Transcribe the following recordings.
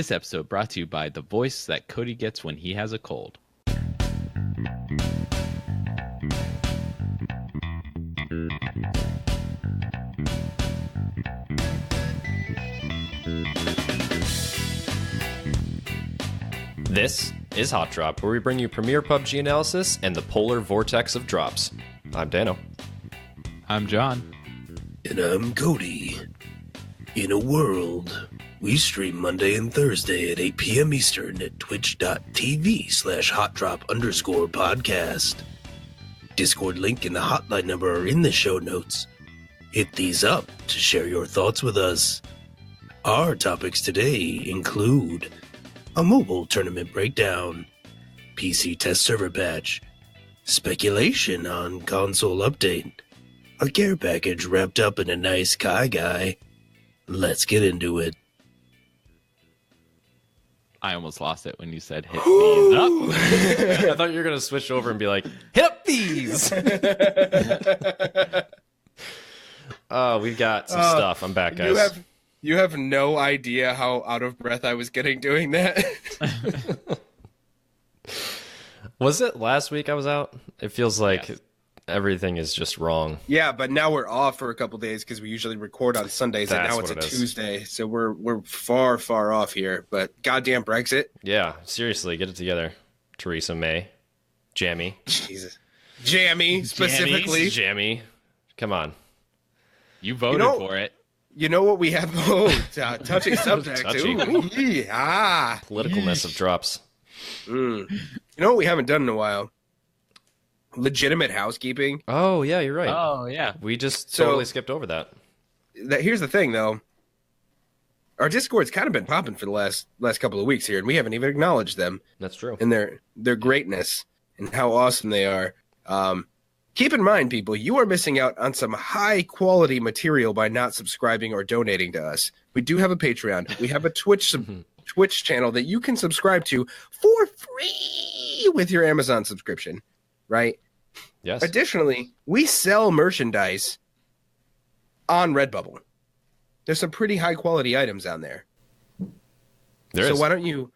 This episode brought to you by the voice that Cody gets when he has a cold. This is Hot Drop, where we bring you premier PUBG analysis and the polar vortex of drops. I'm Dano. I'm John. And I'm Cody. In a world, we stream Monday and Thursday at 8 p.m. Eastern at twitch.tv/hotdrop_podcast. Discord link and the hotline number are in the show notes. Hit these up to share your thoughts with us. Our topics today include a mobile tournament breakdown, PC test server patch, speculation on console update, a care package wrapped up in a nice KyGuy. Let's get into it. I almost lost it when you said hit these up. I thought you were going to switch over and be like, hit up these! We've got some stuff. I'm back, guys. You have no idea how out of breath I was getting doing that. Was it last week I was out? It feels like Yes. everything is just wrong. Yeah, but now we're off for a couple days because we usually record on Sundays, and That's now it's a what it is. Tuesday, so we're far off here. But goddamn Brexit, Yeah, seriously, get it together. Theresa May. Jammy. Jesus, Jammy specifically. Jammy. Come on. You voted for it. You know what we have? Touchy subject. Touchy. Ooh, yeah. Politicalness of drops. You know what we haven't done in a while? Legitimate housekeeping. Oh, yeah, you're right. Oh, yeah. We just So- totally skipped over that. Here's the thing, though. Our Discord's kind of been popping for the last couple of weeks here, and we haven't even acknowledged them That's true. and their greatness and how awesome they are. Keep in mind, people, you are missing out on some high-quality material by not subscribing or donating to us. We do have a Patreon. We have a Twitch channel that you can subscribe to for free with your Amazon subscription, right? Yes. Additionally, we sell merchandise on Redbubble. There's some pretty high-quality items on there. There So is. why don't you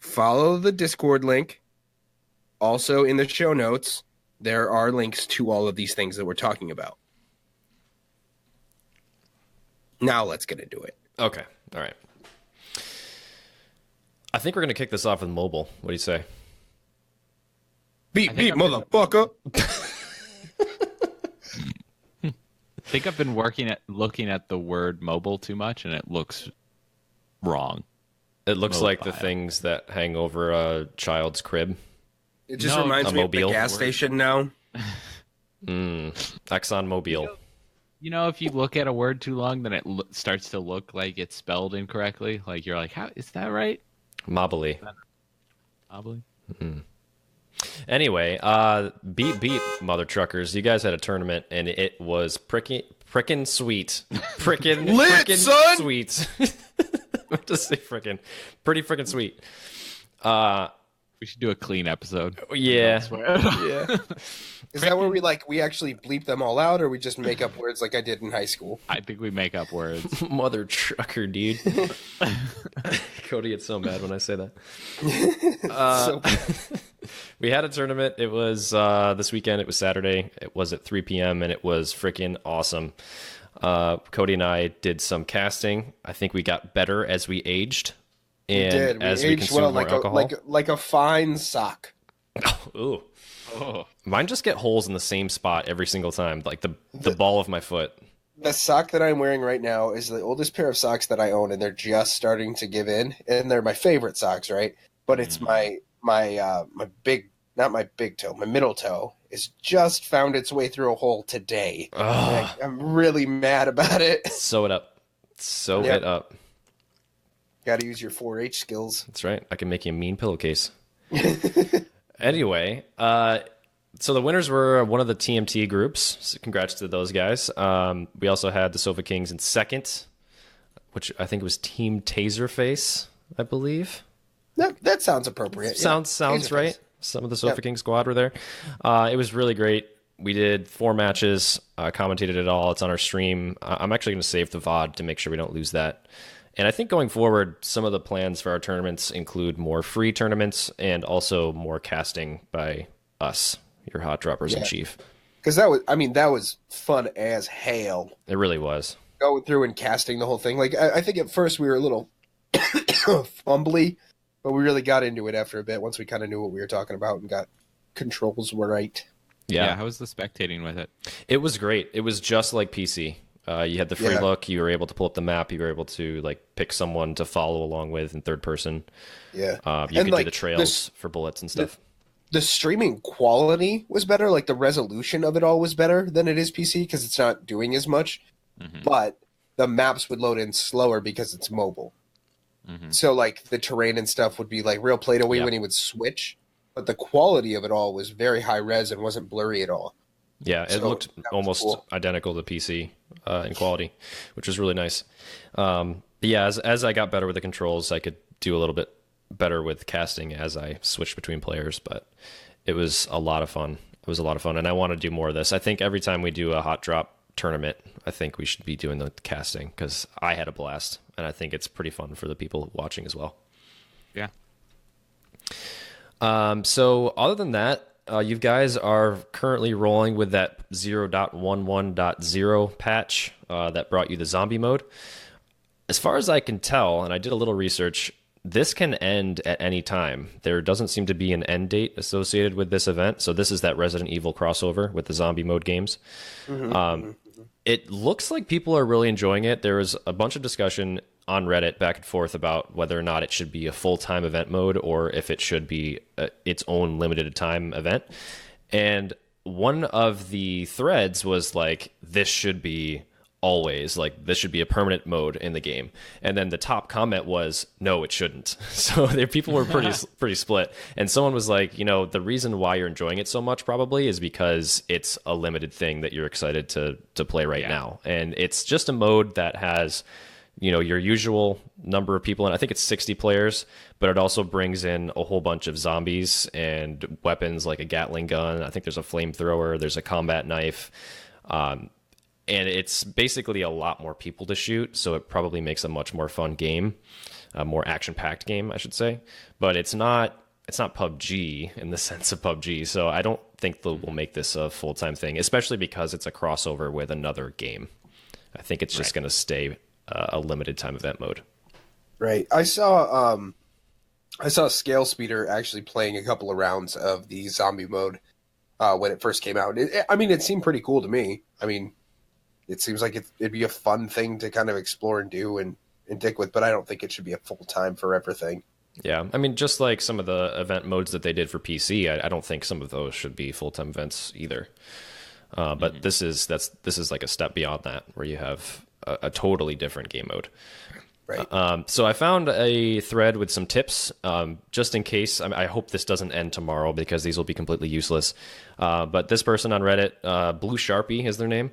follow the Discord link? Also in the show notes, there are links to all of these things that we're talking about. Now let's get into it. Okay. All right. I think we're going to kick this off with mobile. What do you say? Beep, think I'm motherfucker. I think I've been looking at the word mobile too much, and it looks wrong. It looks like the Mobile. things that hang over a child's crib. It just No, reminds a me of the mobile. gas station now. Exxon Mobil. You know, if you look at a word too long, then it starts to look like it's spelled incorrectly. Like you're like, how is that right? Mobily. Probably. Anyway, beat mother truckers. You guys had a tournament and it was frickin' sweet. Lit, Frickin' son! sweet. I'm just say frickin'. Pretty frickin' sweet. We should do a clean episode. Yeah. Yeah. Is that where we actually bleep them all out, or we just make up words like I did in high school? I think we make up words. Mother trucker, dude. Cody gets so mad when I say that. So, We had a tournament. It was this weekend. It was Saturday. It was at 3 p.m. and it was freaking awesome. Cody and I did some casting. I think we got better as we aged. And did. We as we aged consumed well, more alcohol. like a fine sock. Ooh. Oh, Mine just get holes in the same spot every single time, like the ball of my foot. The sock that I'm wearing right now is the oldest pair of socks that I own, and they're just starting to give in. And they're my favorite socks, right? But it's my big, not my big toe, my middle toe is just found its way through a hole today. Ugh. I'm really mad about it. Sew it up. Sew Yep. it up. Got to use your 4-H skills. That's right. I can make you a mean pillowcase. Anyway, so the winners were one of the TMT groups. So congrats to those guys. We also had the Sofa Kings in second, which I think was Team Taserface, I believe. That sounds appropriate. Sounds Taserface. right. Some of the Sofa Yep. King squad were there. It was really great. We did 4 matches, commentated it all. It's on our stream. I'm actually going to save the VOD to make sure we don't lose that. And I think going forward, some of the plans for our tournaments include more free tournaments and also more casting by us, your hot droppers in chief. Because that was fun as hell. It really was. Going through and casting the whole thing. Like, I think at first we were a little fumbly, but we really got into it after a bit once we kind of knew what we were talking about and got controls were right. Yeah, how was the spectating with it? It was great. It was just like PC. You had the free look. You were able to pull up the map. You were able to like pick someone to follow along with in third person. Yeah, you could do the trails for bullets and stuff. The streaming quality was better. Like the resolution of it all was better than it is PC because it's not doing as much. Mm-hmm. But the maps would load in slower because it's mobile. Mm-hmm. So like the terrain and stuff would be like real play to when he would switch. But the quality of it all was very high res and wasn't blurry at all. Yeah, it looked almost identical to PC in quality, which was really nice. But yeah, as I got better with the controls, I could do a little bit better with casting as I switched between players. But it was a lot of fun. It was a lot of fun, and I want to do more of this. I think every time we do a hot drop tournament, I think we should be doing the casting because I had a blast, and I think it's pretty fun for the people watching as well. Yeah. So other than that, you guys are currently rolling with that 0.11.0 patch that brought you the zombie mode. As far as I can tell, and I did a little research, this can end at any time. There doesn't seem to be an end date associated with this event. So this is that Resident Evil crossover with the zombie mode games. Mm-hmm. It looks like people are really enjoying it. There was a bunch of discussion on Reddit back and forth about whether or not it should be a full-time event mode or if it should be its own limited time event. And one of the threads was like, this should be always, like this should be a permanent mode in the game. And then the top comment was, no, it shouldn't. So people were pretty split. And someone was like, the reason why you're enjoying it so much probably is because it's a limited thing that you're excited to play right now. And it's just a mode that has your usual number of people, and I think it's 60 players, but it also brings in a whole bunch of zombies and weapons like a Gatling gun. I think there's a flamethrower, there's a combat knife, and it's basically a lot more people to shoot, so it probably makes a much more fun game, a more action-packed game, I should say. But it's not PUBG in the sense of PUBG, so I don't think that we'll make this a full-time thing, especially because it's a crossover with another game. I think it's just going to stay a limited time event mode. Right. I saw Scale Speeder actually playing a couple of rounds of the zombie mode when it first came out. It seemed pretty cool to me. I mean, it seems like it'd be a fun thing to kind of explore and do and dick with, but I don't think it should be a full-time forever thing. Yeah, I mean, just like some of the event modes that they did for PC, I don't think some of those should be full-time events either. But this is like a step beyond that, where you have a totally different game mode. Right. So I found a thread with some tips, just in case. I hope this doesn't end tomorrow because these will be completely useless. But this person on Reddit, Blue Sharpie is their name,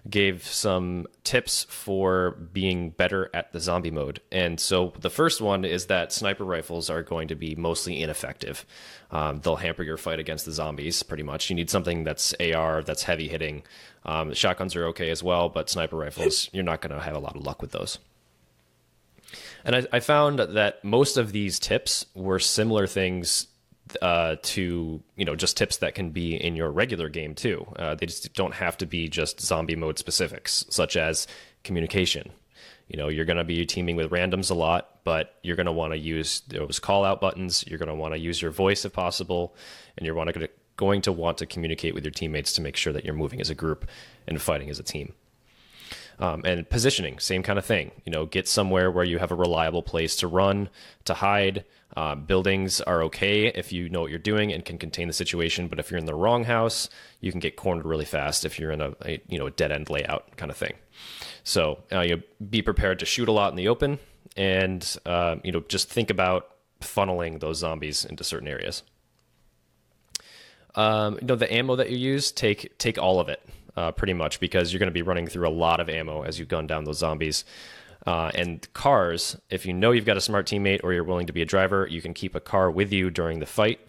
gave some tips for being better at the zombie mode. And so the first one is that sniper rifles are going to be mostly ineffective. They'll hamper your fight against the zombies, pretty much. You need something that's AR, that's heavy hitting. Shotguns are okay as well, but sniper rifles, you're not going to have a lot of luck with those. And I found that most of these tips were similar things to, just tips that can be in your regular game too. They just don't have to be just zombie mode specifics, such as communication. You're going to be teaming with randoms a lot, but you're going to want to use those call out buttons. You're going to want to use your voice if possible, and you're going to want to communicate with your teammates to make sure that you're moving as a group and fighting as a team. And positioning, same kind of thing. Get somewhere where you have a reliable place to run, to hide. Buildings are okay if you know what you're doing and can contain the situation. But if you're in the wrong house, you can get cornered really fast if you're in a dead end layout kind of thing. So you be prepared to shoot a lot in the open, and just think about funneling those zombies into certain areas. The ammo that you use, take all of it. Pretty much, because you're going to be running through a lot of ammo as you gun down those zombies. And cars, if you know you've got a smart teammate or you're willing to be a driver, you can keep a car with you during the fight.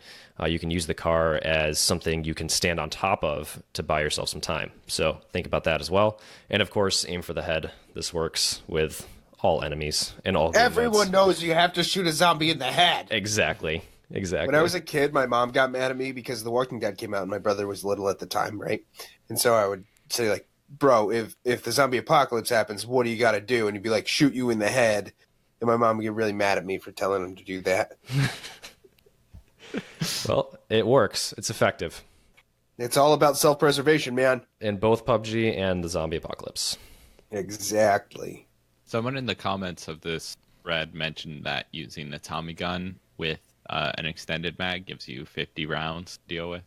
You can use the car as something you can stand on top of to buy yourself some time. So think about that as well. And of course, aim for the head. This works with all enemies in all game Everyone modes. knows you have to shoot a zombie in the head. Exactly. When I was a kid, my mom got mad at me because The Walking Dead came out and my brother was little at the time, right? And so I would say, like, bro, if the zombie apocalypse happens, what do you got to do? And he'd be like, shoot you in the head. And my mom would get really mad at me for telling him to do that. Well, it works. It's effective. It's all about self-preservation, man. In both PUBG and the zombie apocalypse. Exactly. Someone in the comments of this thread mentioned that using the Tommy gun with an extended mag gives you 50 rounds to deal with.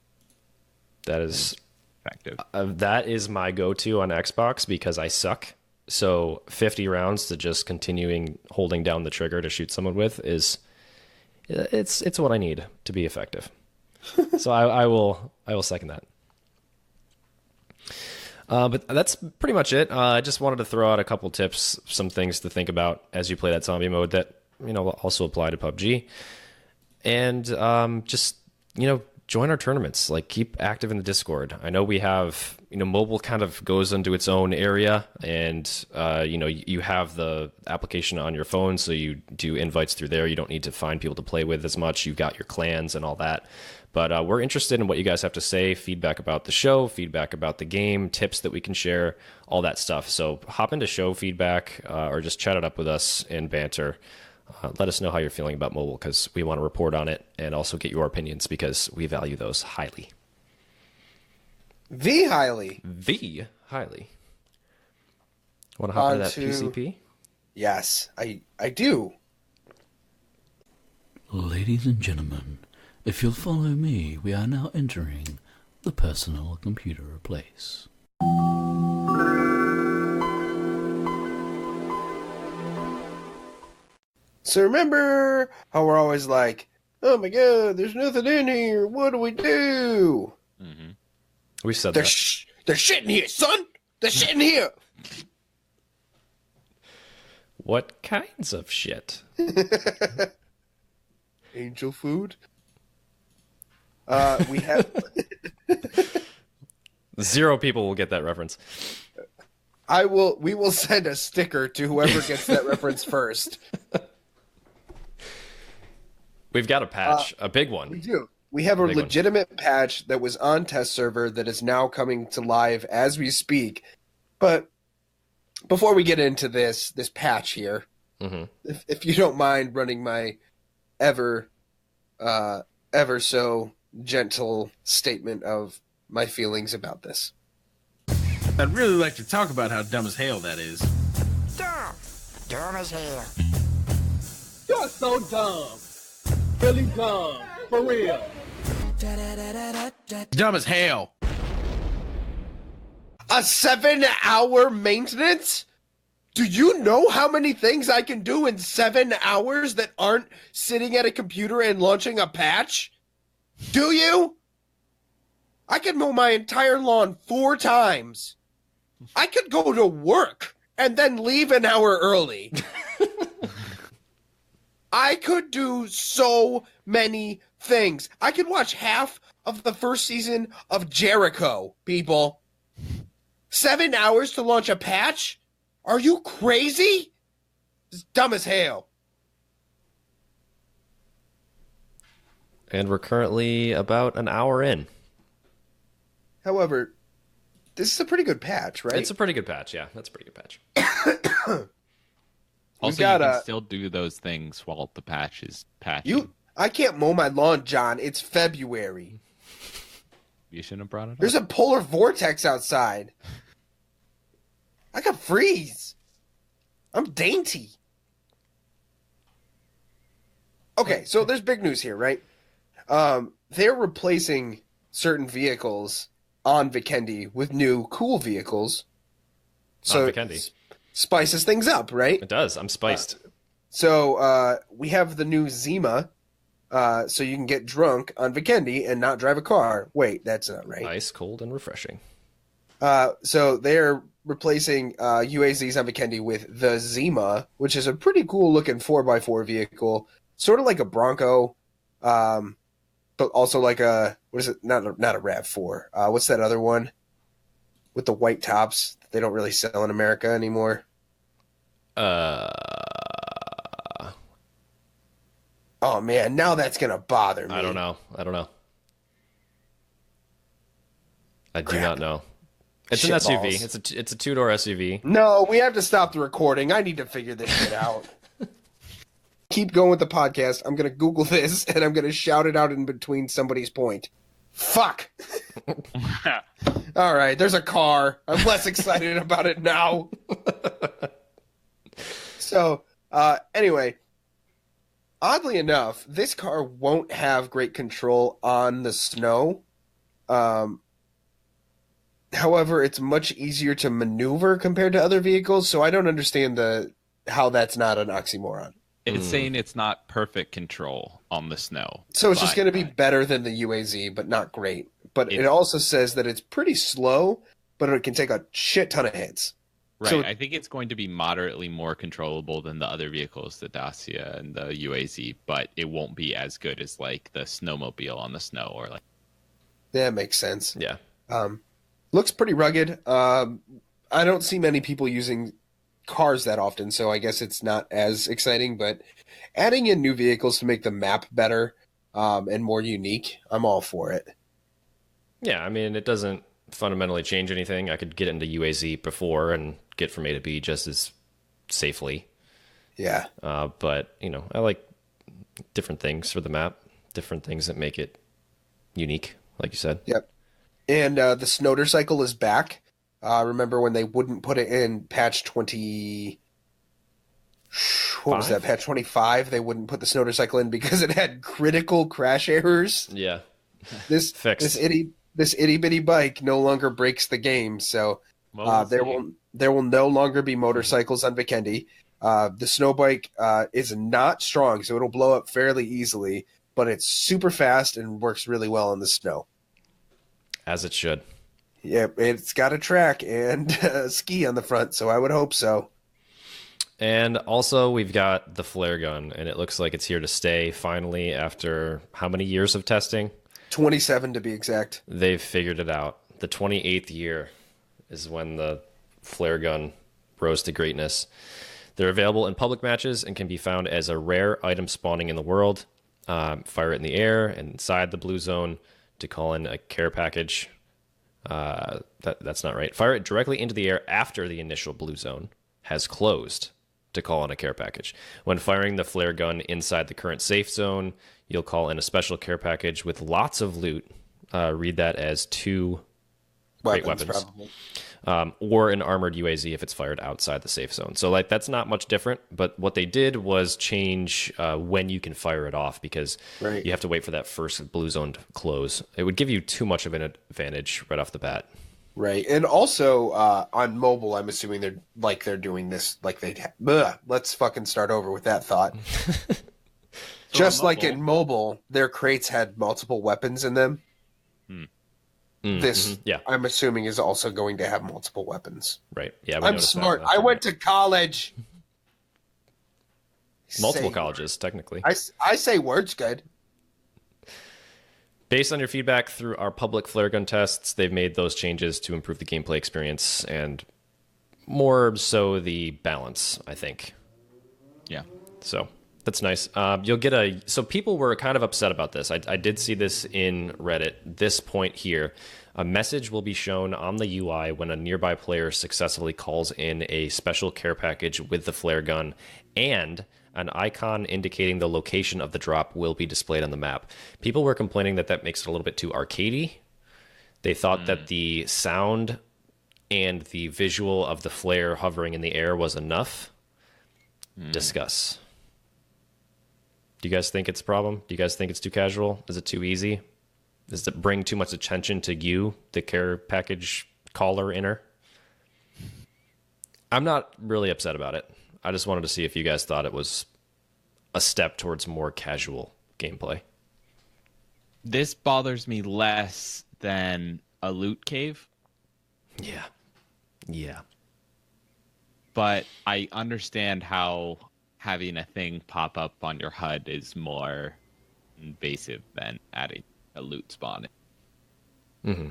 That is effective. That is my go-to on Xbox because I suck. So 50 rounds to just continuing holding down the trigger to shoot someone with it's what I need to be effective. So I will second that. But that's pretty much it. I just wanted to throw out a couple tips, some things to think about as you play that zombie mode that also apply to PUBG. And just join our tournaments. Like, keep active in the Discord. I know we have mobile kind of goes into its own area, and you have the application on your phone, so you do invites through there. You don't need to find people to play with as much. You've got your clans and all that. But we're interested in what you guys have to say, feedback about the show, feedback about the game, tips that we can share, all that stuff. So hop into show feedback or just chat it up with us in banter. Let us know how you're feeling about mobile, because we want to report on it and also get your opinions because we value those highly. Highly. Highly. Want to hop into that PCP? Yes, I do. Ladies and gentlemen, if you'll follow me, we are now entering the personal computer place. So remember how we're always like, oh my god, there's nothing in here. What do we do? Mm-hmm. We said There's shit in here, son. There's shit in here. What kinds of shit? Angel food. We have 0 people will get that reference. We will send a sticker to whoever gets that reference first. We've got a patch, a big one. We do. We have a legitimate patch that was on test server that is now coming to live as we speak. But before we get into this patch here, if you don't mind running my ever so gentle statement of my feelings about this. I'd really like to talk about how dumb as hell that is. Dumb. Dumb as hell. You're so dumb. Really dumb. For real. Dumb as hell. A 7-hour maintenance? Do you know how many things I can do in 7 hours that aren't sitting at a computer and launching a patch? Do you? I could mow my entire lawn 4 times. I could go to work and then leave an hour early. I could do so many things. I could watch half of the first season of Jericho, people. 7 hours to launch a patch? Are you crazy? It's dumb as hell. And we're currently about an hour in. However, this is a pretty good patch, right? It's a pretty good patch, yeah. That's a pretty good patch. Also, you can still do those things while the patch is patching. I can't mow my lawn, John. It's February. You shouldn't have brought it up. There's a polar vortex outside. I could freeze. I'm dainty. Okay, so there's big news here, right? They're replacing certain vehicles on Vikendi with new cool vehicles. So on Vikendi. Spices things up, right? It does. I'm spiced. So we have the new Zima, so you can get drunk on Vikendi and not drive a car. Wait, that's not right. Ice, cold, and refreshing. So they're replacing UAZs on Vikendi with the Zima, which is a pretty cool looking 4x4 vehicle, sort of like a Bronco, but also like a, what is it? Not a RAV4. What's that other one with the white tops that they don't really sell in America anymore? Oh man, now that's gonna bother me. I don't know. I do Crap. not know. It's an Shitballs. SUV. It's a two-door SUV. No, we have to stop the recording. I need to figure this shit out. Keep going with the podcast. I'm gonna Google this and I'm gonna shout it out in between somebody's point. Fuck. All right, there's a car. I'm less excited about it now. So, anyway, oddly enough, this car won't have great control on the snow. However, it's much easier to maneuver compared to other vehicles, so I don't understand how that's not an oxymoron. It's saying it's not perfect control on the snow. So it's just going to be better than the UAZ, but not great. But it also says that it's pretty slow, but it can take a shit ton of hits. Right. So, I think it's going to be moderately more controllable than the other vehicles, the Dacia and the UAZ, but it won't be as good as like the snowmobile on the snow or like. that makes sense. Yeah. Looks pretty rugged. I don't see many people using cars that often, so I guess it's not as exciting, but adding in new vehicles to make the map better and more unique, I'm all for it. Yeah, I mean, it doesn't fundamentally change anything. I could get into UAZ before and get from A to B just as safely. Yeah. But, I like different things for the map, different things that make it unique, like you said. Yep. And the Snowder cycle is back. Remember when they wouldn't put it in patch 20... What was that? Patch 25? They wouldn't put the Snowder cycle in because it had critical crash errors. Yeah. This itty bitty bike no longer breaks the game, so there will no longer be motorcycles on Vikendi. The snow bike is not strong, so it'll blow up fairly easily, but it's super fast and works really well in the snow. As it should. Yeah, it's got a track and a ski on the front, so I would hope so. And also, we've got the flare gun, and it looks like it's here to stay finally after how many years of testing? 27 to be exact. They've figured it out. The 28th year is when the flare gun rose to greatness. They're available in public matches and can be found as a rare item spawning in the world. Fire it in the air and inside the blue zone to call in a care package. That's not right. Fire it directly into the air after the initial blue zone has closed to call in a care package. When firing the flare gun inside the current safe zone, you'll call in a special care package with lots of loot. Read that as 2 great weapons. Or an armored UAZ if it's fired outside the safe zone. So that's not much different, but what they did was change when you can fire it off because you have to wait for that first blue zone to close. It would give you too much of an advantage right off the bat. Right, and also on mobile, I'm assuming they're doing this like let's fucking start over with that thought. Just like in mobile, their crates had multiple weapons in them. I'm assuming, is also going to have multiple weapons. Right. Yeah, I'm smart. I went to college. Multiple colleges, technically. I say words good. Based on your feedback through our public flare gun tests, they've made those changes to improve the gameplay experience and more so the balance, I think. Yeah. So that's nice. You'll get so people were kind of upset about this. I did see this in Reddit. This point here, a message will be shown on the UI when a nearby player successfully calls in a special care package with the flare gun, and an icon indicating the location of the drop will be displayed on the map. People were complaining that makes it a little bit too arcadey. They thought that the sound and the visual of the flare hovering in the air was enough. Discuss. Do you guys think it's a problem? Do you guys think it's too casual? Is it too easy? Does it bring too much attention to you, the care package caller inner? I'm not really upset about it. I just wanted to see if you guys thought it was a step towards more casual gameplay. This bothers me less than a loot cave. Yeah. But I understand how having a thing pop up on your HUD is more invasive than adding a loot spawn. Mm-hmm.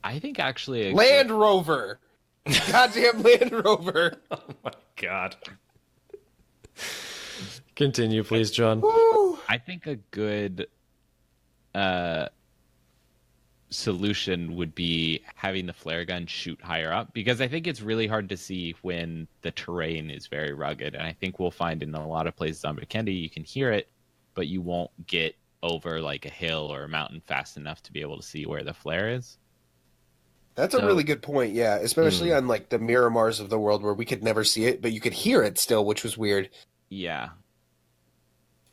I think actually Land Rover. Goddamn Land Rover. Oh my god. Continue, please, John. I think a good solution would be having the flare gun shoot higher up, because I think it's really hard to see when the terrain is very rugged, and I think we'll find in a lot of places on Vikendi you can hear it, but you won't get over like a hill or a mountain fast enough to be able to see where the flare is. That's a really good point, yeah. Especially on like the Miramars of the world where we could never see it, but you could hear it still, which was weird. Yeah.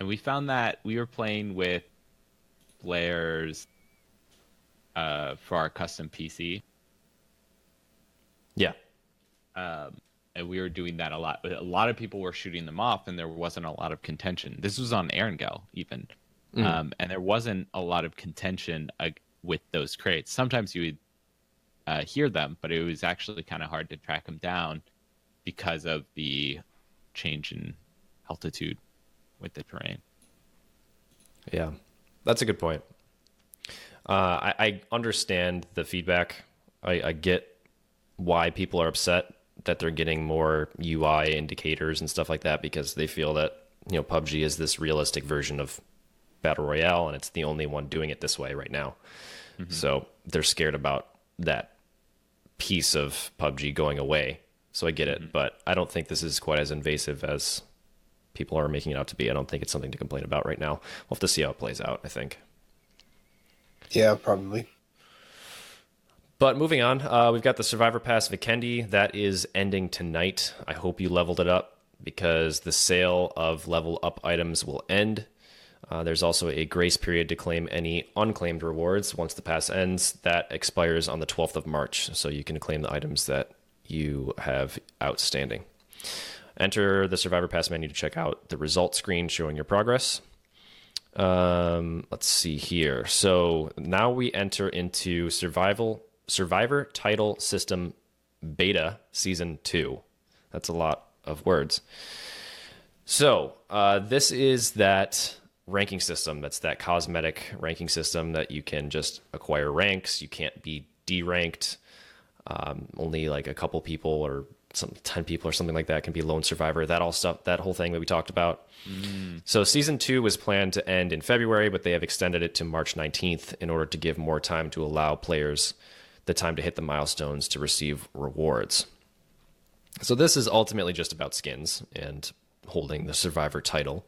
And we found that we were playing with flares for our custom PC. Yeah. And we were doing that a lot. But a lot of people were shooting them off, and there wasn't a lot of contention. This was on Erangel, even. And there wasn't a lot of contention with those crates. Sometimes you would hear them, but it was actually kind of hard to track them down because of the change in altitude with the terrain. Yeah, that's a good point. I understand the feedback. I get why people are upset that they're getting more UI indicators and stuff like that, because they feel that, PUBG is this realistic version of Battle Royale, and it's the only one doing it this way right now. So they're scared about that piece of PUBG going away. So I get it, but I don't think this is quite as invasive as people are making it out to be. I don't think it's something to complain about right now. We'll have to see how it plays out, I think. Yeah, probably. But moving on, we've got the Survivor Pass Vikendi. That is ending tonight. I hope you leveled it up, because the sale of level up items will end. There's also a grace period to claim any unclaimed rewards. Once the pass ends, that expires on the 12th of March, so you can claim the items that you have outstanding. Enter the Survivor Pass menu to check out the results screen showing your progress. Let's see here. So now we enter into Survivor Title System Beta Season 2. That's a lot of words. So this is that ranking system. That's that cosmetic ranking system that you can just acquire ranks. You can't be deranked. Only like a couple people or 10 people or something like that can be lone survivor. That whole thing that we talked about. So season 2 was planned to end in February, but they have extended it to March 19th in order to give more time to allow players the time to hit the milestones to receive rewards. So this is ultimately just about skins and holding the survivor title.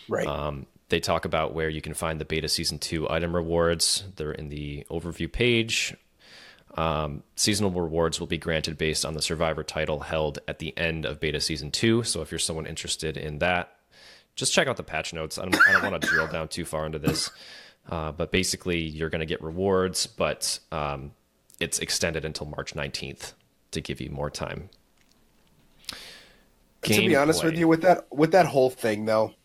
Right. They talk about where you can find the beta season 2 item rewards. They're in the overview page. Seasonal rewards will be granted based on the survivor title held at the end of beta season 2. So if you're someone interested in that, just check out the patch notes. I don't want to drill down too far into this, but basically you're going to get rewards, but it's extended until March 19th to give you more time. To be honest with you, with that whole thing though,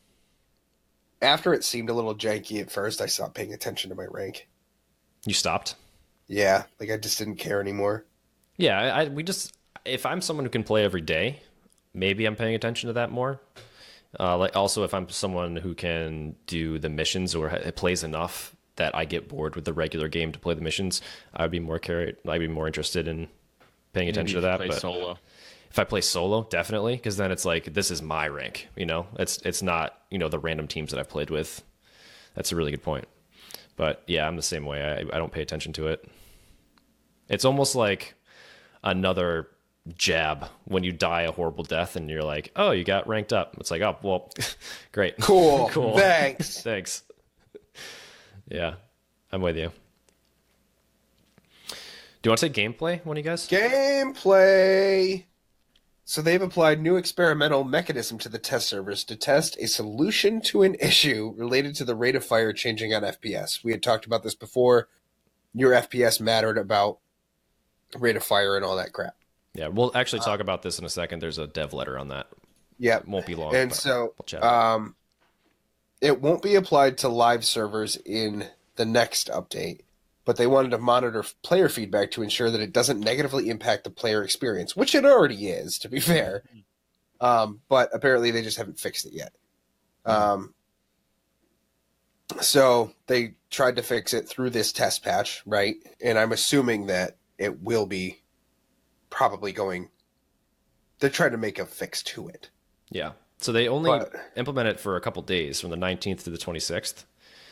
after it seemed a little janky at first, I stopped paying attention to my rank. You stopped? Yeah, like I just didn't care anymore. Yeah, if I'm someone who can play every day, maybe I'm paying attention to that more. Like also if I'm someone who can do the missions or it plays enough that I get bored with the regular game to play the missions, I'd be more interested in paying attention to that. Play but solo. If I play solo, definitely, because then it's like, this is my rank, it's not, the random teams that I've played with. That's a really good point. But yeah, I'm the same way. I don't pay attention to it. It's almost like another jab when you die a horrible death and you're like, oh, you got ranked up. It's like, oh, well, great. Cool. Cool. Thanks. Thanks. Yeah, I'm with you. Do you want to say gameplay, one of you guys? Gameplay. So they've applied new experimental mechanism to the test servers to test a solution to an issue related to the rate of fire changing on FPS. We had talked about this before. Your FPS mattered about rate of fire and all that crap. Yeah, we'll actually talk about this in a second. There's a dev letter on that. Yeah. It won't be long. And so it won't be applied to live servers in the next update, but they wanted to monitor player feedback to ensure that it doesn't negatively impact the player experience, which it already is, to be fair. But apparently they just haven't fixed it yet. So they tried to fix it through this test patch, right? And I'm assuming that it will be probably going. They're trying to make a fix to it. Yeah. So they only implement it for a couple days, from the 19th to the 26th.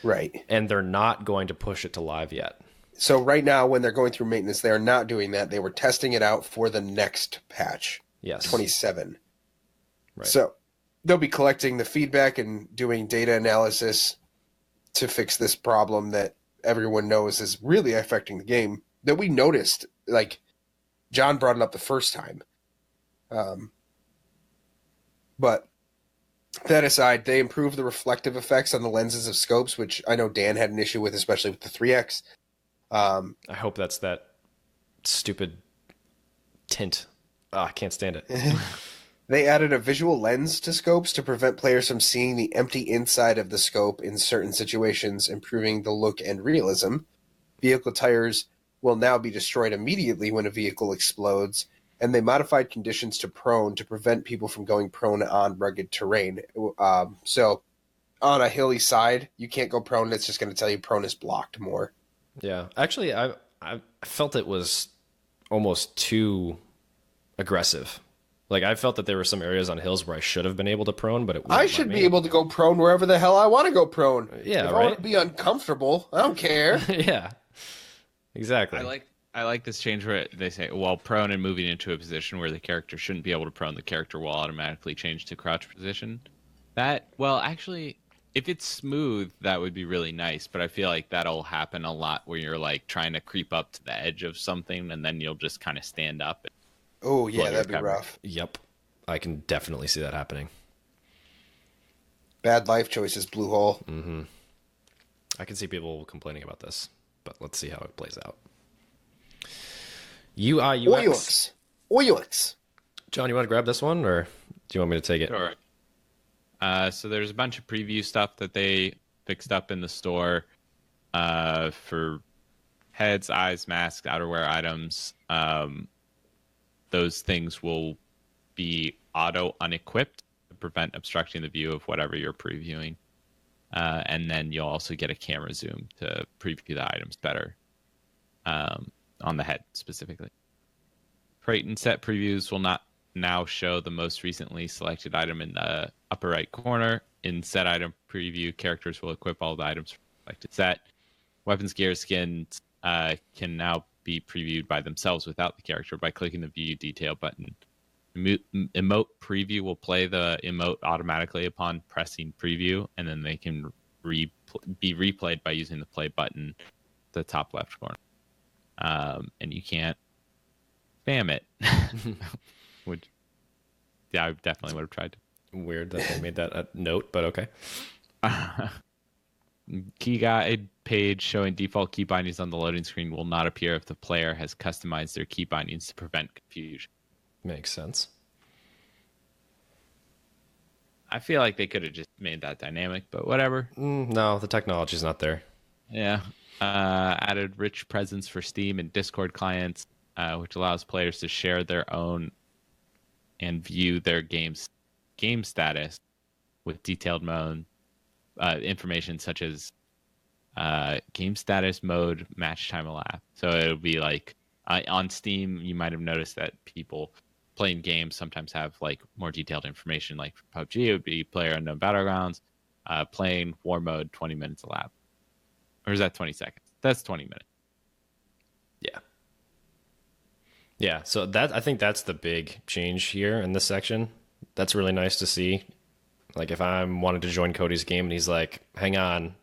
Right. And they're not going to push it to live yet. So right now, when they're going through maintenance, they are not doing that. They were testing it out for the next patch. Yes. 27. Right. So they'll be collecting the feedback and doing data analysis to fix this problem that everyone knows is really affecting the game, that we noticed. Like, John brought it up the first time. But that aside, they improved the reflective effects on the lenses of scopes, which I know Dan had an issue with, especially with the 3X. I hope that's that stupid tint. I can't stand it. They added a visual lens to scopes to prevent players from seeing the empty inside of the scope in certain situations, improving the look and realism. Vehicle tires will now be destroyed immediately when a vehicle explodes, and they modified conditions to prone to prevent people from going prone on rugged terrain. So on a hilly side, you can't go prone. It's just going to tell you prone is blocked more. Yeah. Actually, I felt it was almost too aggressive. Like, I felt that there were some areas on hills where I should have been able to prone, but I should be able to go prone wherever the hell I want to go prone. Yeah, if right? I want to be uncomfortable, I don't care. Yeah. Exactly. I like this change where they say, while prone and moving into a position where the character shouldn't be able to prone, the character will automatically change to crouch position. Actually, if it's smooth, that would be really nice, but I feel like that'll happen a lot where you're like trying to creep up to the edge of something and then you'll just kind of stand up. Oh, yeah, that'd be rough. Yep. I can definitely see that happening. Bad life choices, Blue Hole. Mm-hmm. I can see people complaining about this, but let's see how it plays out. UI, UX. UX. John, you want to grab this one, or do you want me to take it? Sure. So there's a bunch of preview stuff that they fixed up in the store for heads, eyes, masks, outerwear items. Those things will be auto unequipped to prevent obstructing the view of whatever you're previewing. And then you'll also get a camera zoom to preview the items better on the head specifically. Crate and set previews will not now show the most recently selected item in the upper right corner. In set item preview, characters will equip all the items from the selected set. Weapons, gear, skins can now be previewed by themselves without the character by clicking the view detail button. Emote preview will play the emote automatically upon pressing preview, and then they can be replayed by using the play button at the top left corner. And you can't spam it. Which, yeah, I definitely would have tried to. Weird that they made that a note, but okay. Key guide page showing default key bindings on the loading screen will not appear if the player has customized their key bindings to prevent confusion. Makes sense. I feel like they could have just made that dynamic, but whatever. No, the technology's not there. Yeah. Added rich presence for Steam and Discord clients, which allows players to share their own and view their game status with detailed mode information such as game status, mode, match time elapsed. So it'll be like on Steam, you might have noticed that people playing games sometimes have like more detailed information. Like for PUBG, it would be player unknown battlegrounds, playing war mode, 20 minutes elapsed. Or is that 20 seconds? That's 20 minutes. Yeah. Yeah, so I think that's the big change here in this section. That's really nice to see. Like, if I'm wanting to join Cody's game and he's like, hang on,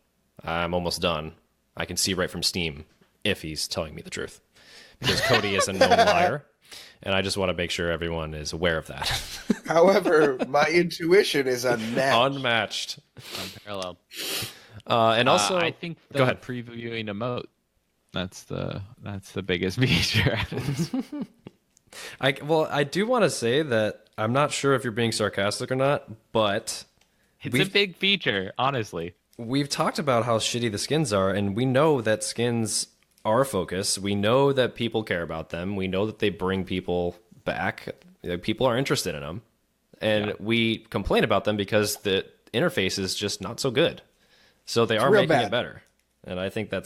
I'm almost done, I can see right from Steam if he's telling me the truth. Because Cody is a known liar, and I just want to make sure everyone is aware of that. However, my intuition is unmatched. Unmatched. Unparalleled. And also, I think the go ahead. previewing emote. That's the biggest feature. I do want to say that I'm not sure if you're being sarcastic or not, but It's a big feature, honestly. We've talked about how shitty the skins are, and we know that skins are a focus. We know that people care about them. We know that they bring people back. People are interested in them. And we complain about them because the interface is just not so good. So it's making it better. And I think I'm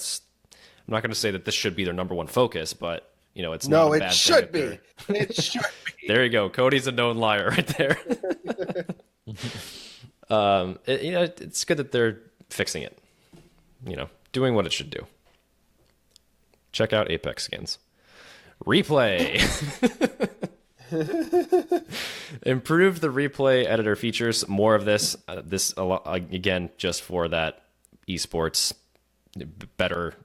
not going to say that this should be their number one focus, but You know, it's No, not a it bad should thing be. It should be. There you go. Cody's a known liar right there. You know, it's good that they're fixing it. You know, doing what it should do. Check out Apex skins. Replay. Improve the replay editor features. More of this. Again, just for that esports better.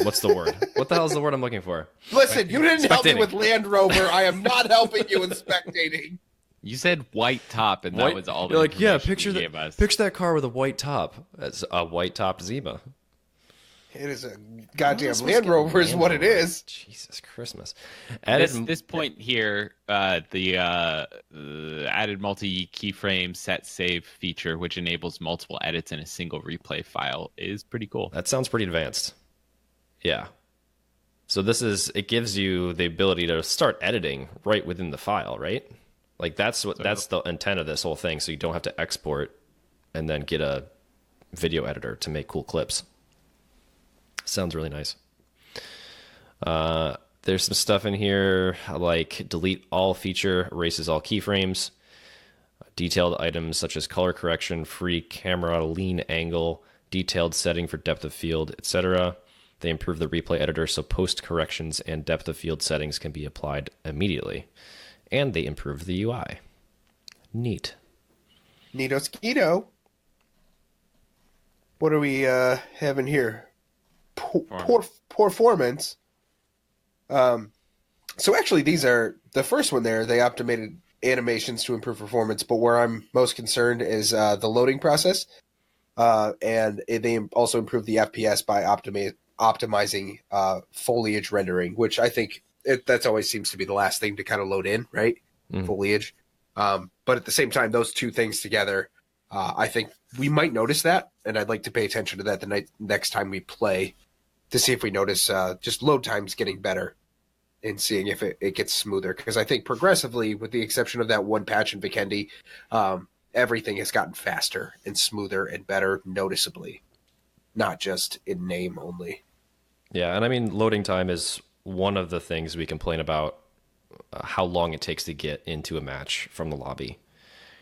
What's the word? What the hell is the word I'm looking for? Listen, you didn't help me Spectating. with Land Rover. I am not helping you in spectating. You said white top, and that was all. You're like, yeah, information picture you gave us. picture that car with a white top. That's a white topped Zima. It is a goddamn Land Rover is what it is. Jesus Christmas. This point here, the added multi keyframe set save feature, which enables multiple edits in a single replay file, is pretty cool. That sounds pretty advanced. Yeah. So it gives you the ability to start editing right within the file, right? Like that's the intent of this whole thing. So you don't have to export and then get a video editor to make cool clips. Sounds really nice. There's some stuff in here like delete all feature, erases all keyframes, detailed items such as color correction, free camera lean angle, detailed setting for depth of field, etc. They improve the replay editor so post corrections and depth of field settings can be applied immediately. And they improve the UI. Neat. Neato Skeeto. What are we having here? Performance. So actually, these are the first one there. They optimized animations to improve performance, but where I'm most concerned is the loading process. And they also improve the FPS by optimizing foliage rendering, which I think that's always seems to be the last thing to kind of load in, right? Foliage. But at the same time, those two things together, I think we might notice that, and I'd like to pay attention to that the next time we play to see if we notice just load times getting better and seeing if it gets smoother. Because I think progressively, with the exception of that one patch in Vikendi, everything has gotten faster and smoother and better noticeably, not just in name only. Yeah, and I mean, loading time is one of the things we complain about, how long it takes to get into a match from the lobby.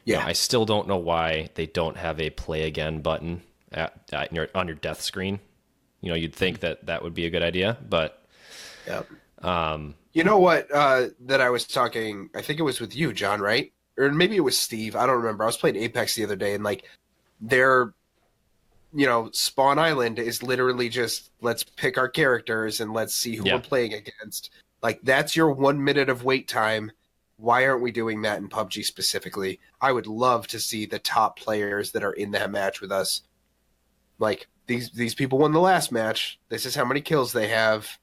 Yeah. You know, I still don't know why they don't have a play again button on your death screen. You know, you'd think that would be a good idea, but Yep. You know what? That I was talking. I think it was with you, John, right? Or maybe it was Steve. I don't remember. I was playing Apex the other day, and like their, Spawn Island is literally just let's pick our characters and let's see who we're playing against. Like that's your 1 minute of wait time. Why aren't we doing that in PUBG specifically? I would love to see the top players that are in that match with us. Like these people won the last match. This is how many kills they have.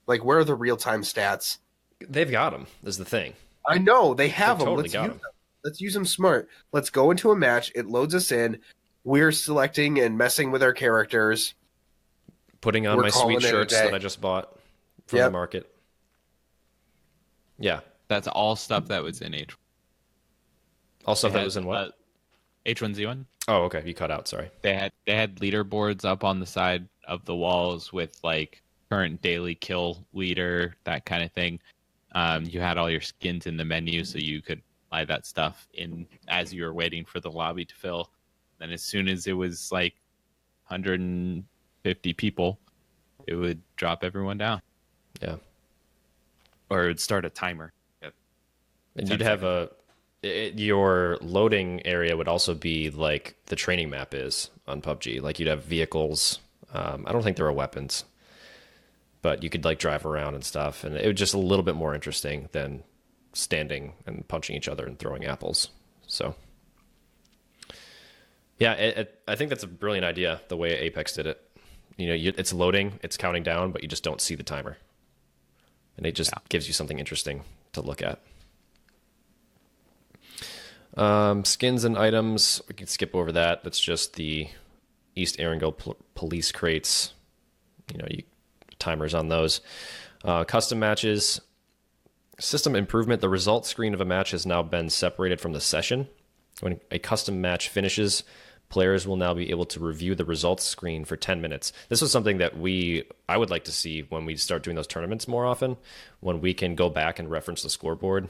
Like, where are the real-time stats? They've got them, is the thing. I know, they have them. Totally Let's got use them. them. Let's use them smart. Let's go into a match. It loads us in. We're selecting and messing with our characters. Putting on We're my sweet calling it a shirts day. that I just bought from the market. Yeah. That's all stuff that was in H. All stuff that was in what? H1Z1. Oh, okay. You cut out. Sorry. They had leaderboards up on the side of the walls with like current daily kill leader, that kind of thing. You had all your skins in the menu, so you could buy that stuff in as you were waiting for the lobby to fill. Then as soon as it was like 150 people, it would drop everyone down. Yeah. Or it would start a timer. And you'd have your loading area would also be like the training map is on PUBG. Like you'd have vehicles. I don't think there are weapons, but you could like drive around and stuff. And it was just a little bit more interesting than standing and punching each other and throwing apples. So yeah, I think that's a brilliant idea, the way Apex did it. It's loading, it's counting down, but you just don't see the timer. And it just gives you something interesting to look at. Skins and items, we can skip over that. That's just the East Erangel police crates. Timers on those. Custom matches. System improvement. The result screen of a match has now been separated from the session. When a custom match finishes, Players will now be able to review the results screen for 10 minutes. This was something that I would like to see when we start doing those tournaments more often, when we can go back and reference the scoreboard,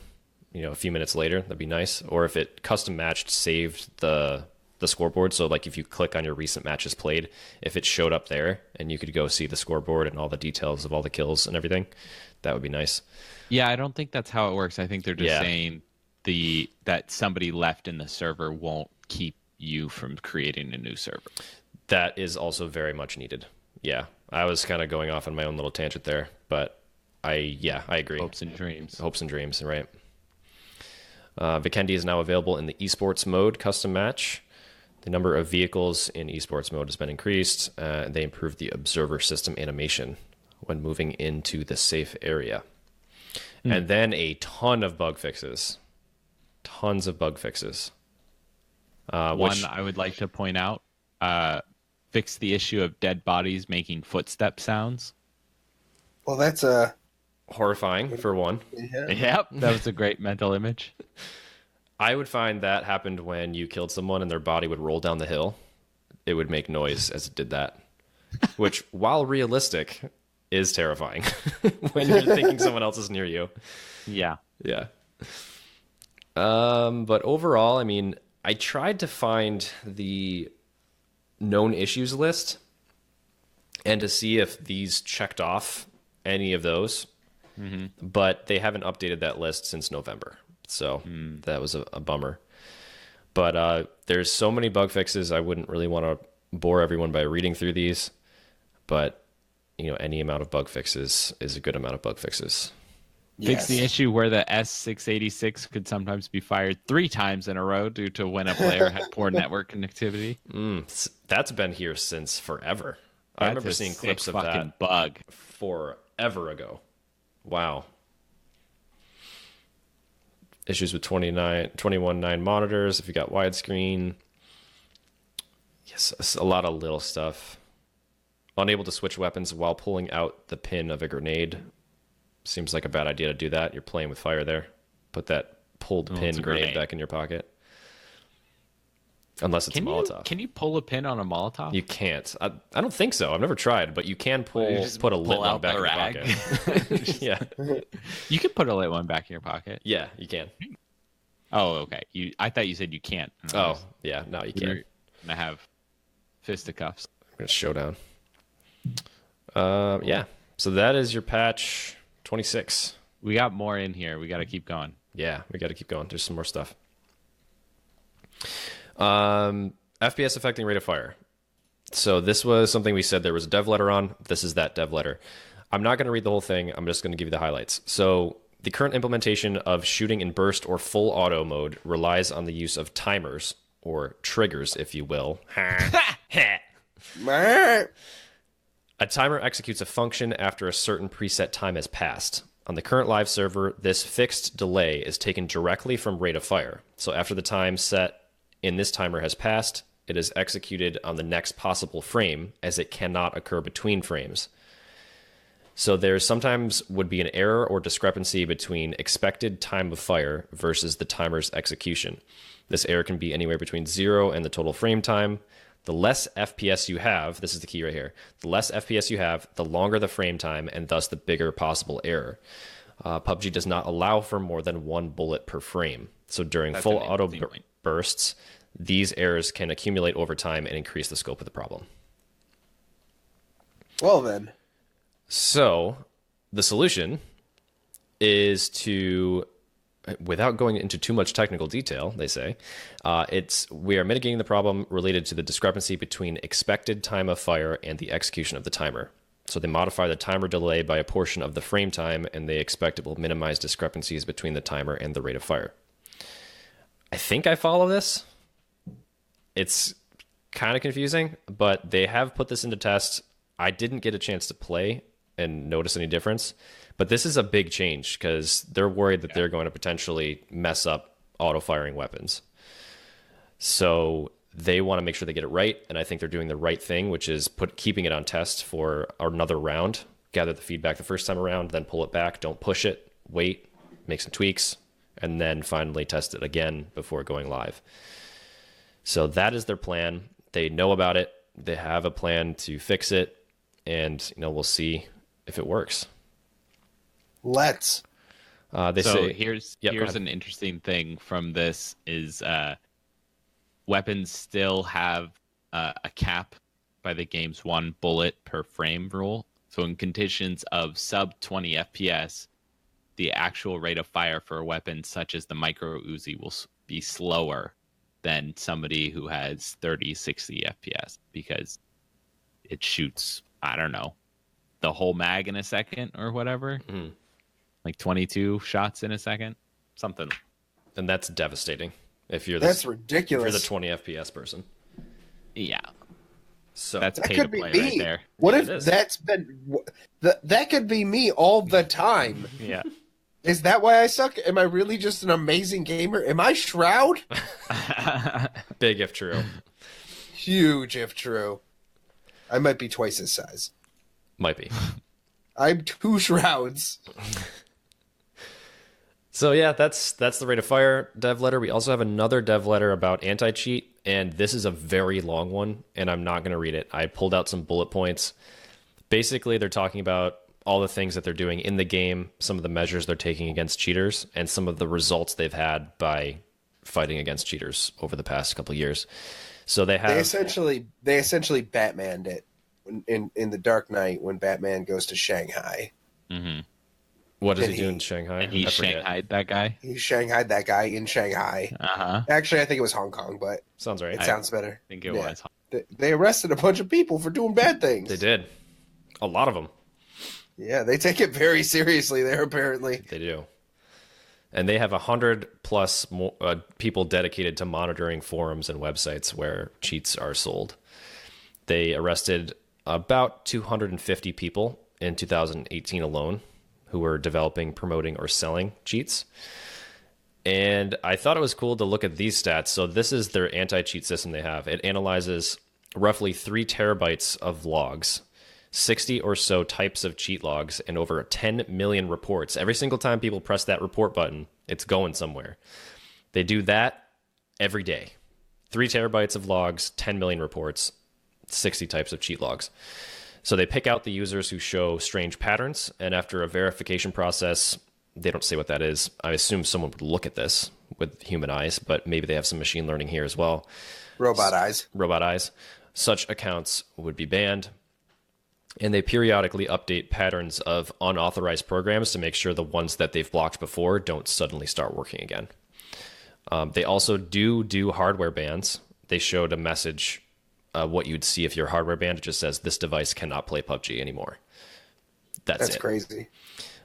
a few minutes later. That'd be nice. Or if it custom matched saved the scoreboard. So like if you click on your recent matches played, if it showed up there and you could go see the scoreboard and all the details of all the kills and everything, that would be nice. Yeah, I don't think that's how it works. I think they're just saying that somebody left in the server won't keep you from creating a new server. That is also very much needed. Yeah, I was kind of going off on my own little tangent there, but I agree. Hopes and dreams, right? Vikendi is now available in the esports mode custom match. The number of vehicles in esports mode has been increased. They improved the observer system animation when moving into the safe area. And then a ton of bug fixes. Tons of bug fixes. One I would like to point out, fix the issue of dead bodies making footstep sounds. Well, that's horrifying, for one. Yep, that was a great mental image. I would find that happened when you killed someone and their body would roll down the hill. It would make noise as it did that, which, while realistic, is terrifying when you're thinking someone else is near you. Yeah. But overall, I mean, I tried to find the known issues list and to see if these checked off any of those, but they haven't updated that list since November. So that was a bummer. But there's so many bug fixes, I wouldn't really want to bore everyone by reading through these. But, any amount of bug fixes is a good amount of bug fixes. Fix the issue where the S686 could sometimes be fired 3 times in a row due to when a player had poor network connectivity. That's been here since forever. I remember seeing clips of that bug forever ago. Wow. Issues with 21.9 monitors if you got widescreen. Yes, a lot of little stuff. Unable to switch weapons while pulling out the pin of a grenade. Seems like a bad idea to do that. You're playing with fire there. Put that pulled pin grenade back in your pocket. Unless it's a Molotov. Can you pull a pin on a Molotov? You can't. I don't think so. I've never tried, but you can put a lit one back in your pocket. Yeah. You can put a lit one back in your pocket. Yeah, you can. Oh, okay. I thought you said you can't. Oh, yeah. No, you can't. I have fisticuffs. I'm going to showdown. Yeah. So that is your patch 26. We got more in here. We got to keep going. Yeah, we got to keep going. There's some more stuff. FPS affecting rate of fire. So this was something we said there was a dev letter on. This is that dev letter. I'm not going to read the whole thing. I'm just going to give you the highlights. So the current implementation of shooting in burst or full auto mode relies on the use of timers, or triggers, if you will. A timer executes a function after a certain preset time has passed. On the current live server, this fixed delay is taken directly from rate of fire. So after the time set in this timer has passed, it is executed on the next possible frame, as it cannot occur between frames. So there sometimes would be an error or discrepancy between expected time of fire versus the timer's execution. This error can be anywhere between 0 and the total frame time. The less FPS you have, this is the key right here, the less FPS you have, the longer the frame time, and thus the bigger possible error. PUBG does not allow for more than 1 bullet per frame. So during full auto bursts, these errors can accumulate over time and increase the scope of the problem. Well then. So the solution is to, without going into too much technical detail, they say, we are mitigating the problem related to the discrepancy between expected time of fire and the execution of the timer. So they modify the timer delay by a portion of the frame time, and they expect it will minimize discrepancies between the timer and the rate of fire. I think I follow this. It's kind of confusing, but they have put this into test. I didn't get a chance to play and notice any difference, but this is a big change because they're worried that they're going to potentially mess up auto-firing weapons. So they want to make sure they get it right, and I think they're doing the right thing, which is keeping it on test for another round, gather the feedback the first time around, then pull it back, don't push it, wait, make some tweaks, and then finally test it again before going live. So that is their plan. They know about it. They have a plan to fix it, and we'll see if it works. Let's. They so say here's Yep, go ahead. an interesting thing from this is weapons still have a cap by the game's 1 bullet per frame rule. So in conditions of sub 20 FPS, the actual rate of fire for a weapon such as the micro Uzi will be slower than somebody who has 30, 60 FPS because it shoots, I don't know, the whole mag in a second or whatever. Like 22 shots in a second, something. And that's devastating if you're That's ridiculous. If you're the 20 FPS person. Yeah. So That's That pay to could be play me. right there. What Yeah, if it is. that's been that could be me all the time? Yeah. Is that why I suck? Am I really just an amazing gamer? Am I Shroud? big if true. Huge if true. I might be twice his size. Might be. I'm 2 Shrouds. So yeah, that's the rate of fire dev letter. We also have another dev letter about anti-cheat, and this is a very long one, and I'm not going to read it. I pulled out some bullet points. Basically, they're talking about all the things that they're doing in the game, some of the measures they're taking against cheaters, and some of the results they've had by fighting against cheaters over the past couple of years. So they have They essentially Batmaned it in the Dark Knight when Batman goes to Shanghai. Mm-hmm. what does and he do he- in Shanghai? And he I forget. shanghaied that guy. He Shanghaied that guy in Shanghai. Uh-huh. Actually, I think it was Hong Kong, but Sounds right. it sounds better. I think it Yeah. was. They arrested a bunch of people for doing bad things. They did. A lot of them. Yeah, they take it very seriously there, apparently. They do. And they have 100+ more, people dedicated to monitoring forums and websites where cheats are sold. They arrested about 250 people in 2018 alone who were developing, promoting, or selling cheats. And I thought it was cool to look at these stats. So this is their anti-cheat system they have. It analyzes roughly 3 terabytes of logs, 60 or so types of cheat logs, and over 10 million reports. Every single time people press that report button, it's going somewhere. They do that every day. 3 terabytes of logs, 10 million reports, 60 types of cheat logs. So they pick out the users who show strange patterns, and after a verification process, they don't say what that is. I assume someone would look at this with human eyes, but maybe they have some machine learning here as well. Robot eyes. Robot eyes. Such accounts would be banned. And they periodically update patterns of unauthorized programs to make sure the ones that they've blocked before don't suddenly start working again. They also do hardware bans. They showed a message, what you'd see if you're hardware banned. It just says, this device cannot play PUBG anymore. That's it. Crazy.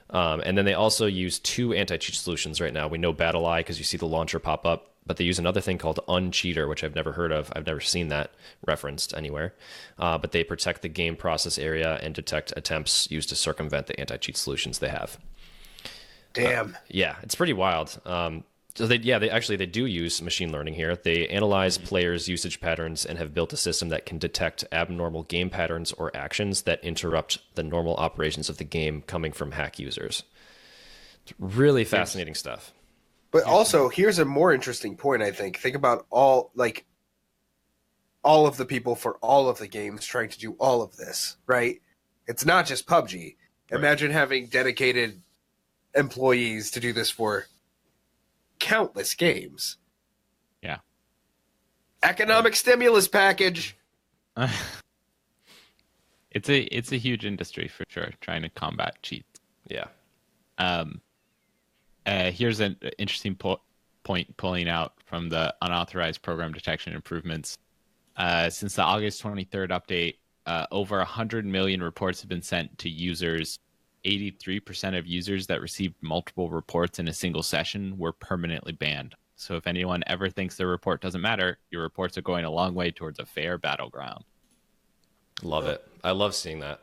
And then they also use 2 anti-cheat solutions right now. We know BattleEye because you see the launcher pop up, but they use another thing called Uncheater, which I've never heard of. I've never seen that referenced anywhere. But they protect the game process area and detect attempts used to circumvent the anti-cheat solutions they have. Damn. Yeah, it's pretty wild. So they do use machine learning here. They analyze players' usage patterns and have built a system that can detect abnormal game patterns or actions that interrupt the normal operations of the game coming from hack users. It's really fascinating stuff. But also, here's a more interesting point, I think. Think about all of the people for all of the games trying to do all of this, right? It's not just PUBG. Right. Imagine having dedicated employees to do this for countless games. Yeah. Economic stimulus package. It's a huge industry for sure, trying to combat cheats. Yeah. Here's an interesting point pulling out from the unauthorized program detection improvements. Since the August 23rd update, over 100 million reports have been sent to users. 83% of users that received multiple reports in a single session were permanently banned. So if anyone ever thinks their report doesn't matter, your reports are going a long way towards a fair battleground. Love it. I love seeing that.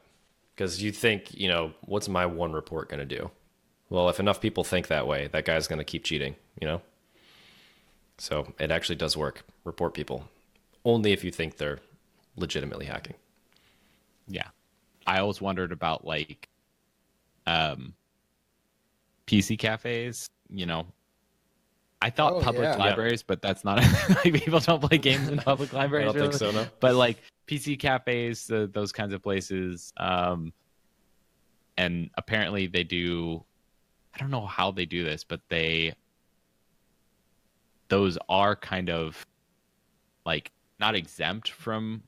Because you think, what's my one report going to do? Well, if enough people think that way, that guy's going to keep cheating, So it actually does work. Report people. Only if you think they're legitimately hacking. Yeah. I always wondered about PC cafes, I thought public yeah. libraries, but that's not like people don't play games in public libraries. I don't think so, no. But like PC cafes, those kinds of places, and apparently they do. I don't know how they do this, but those are kind of like not exempt from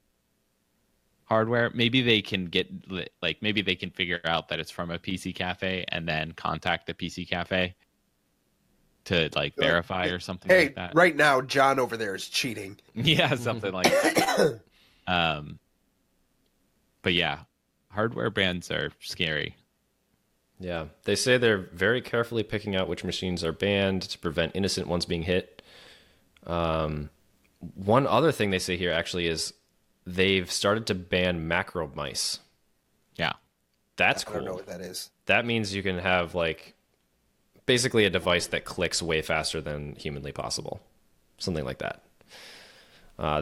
hardware. Maybe they can maybe they can figure out that it's from a PC cafe and then contact the PC cafe to like verify or something Hey, like that. right now, John over there is cheating. Yeah, something like that. But yeah, hardware bans are scary. Yeah, they say they're very carefully picking out which machines are banned to prevent innocent ones being hit. One other thing they say here actually is they've started to ban macro mice. Yeah. That's I cool. don't know what that is. That means you can have like basically a device that clicks way faster than humanly possible. Something like that.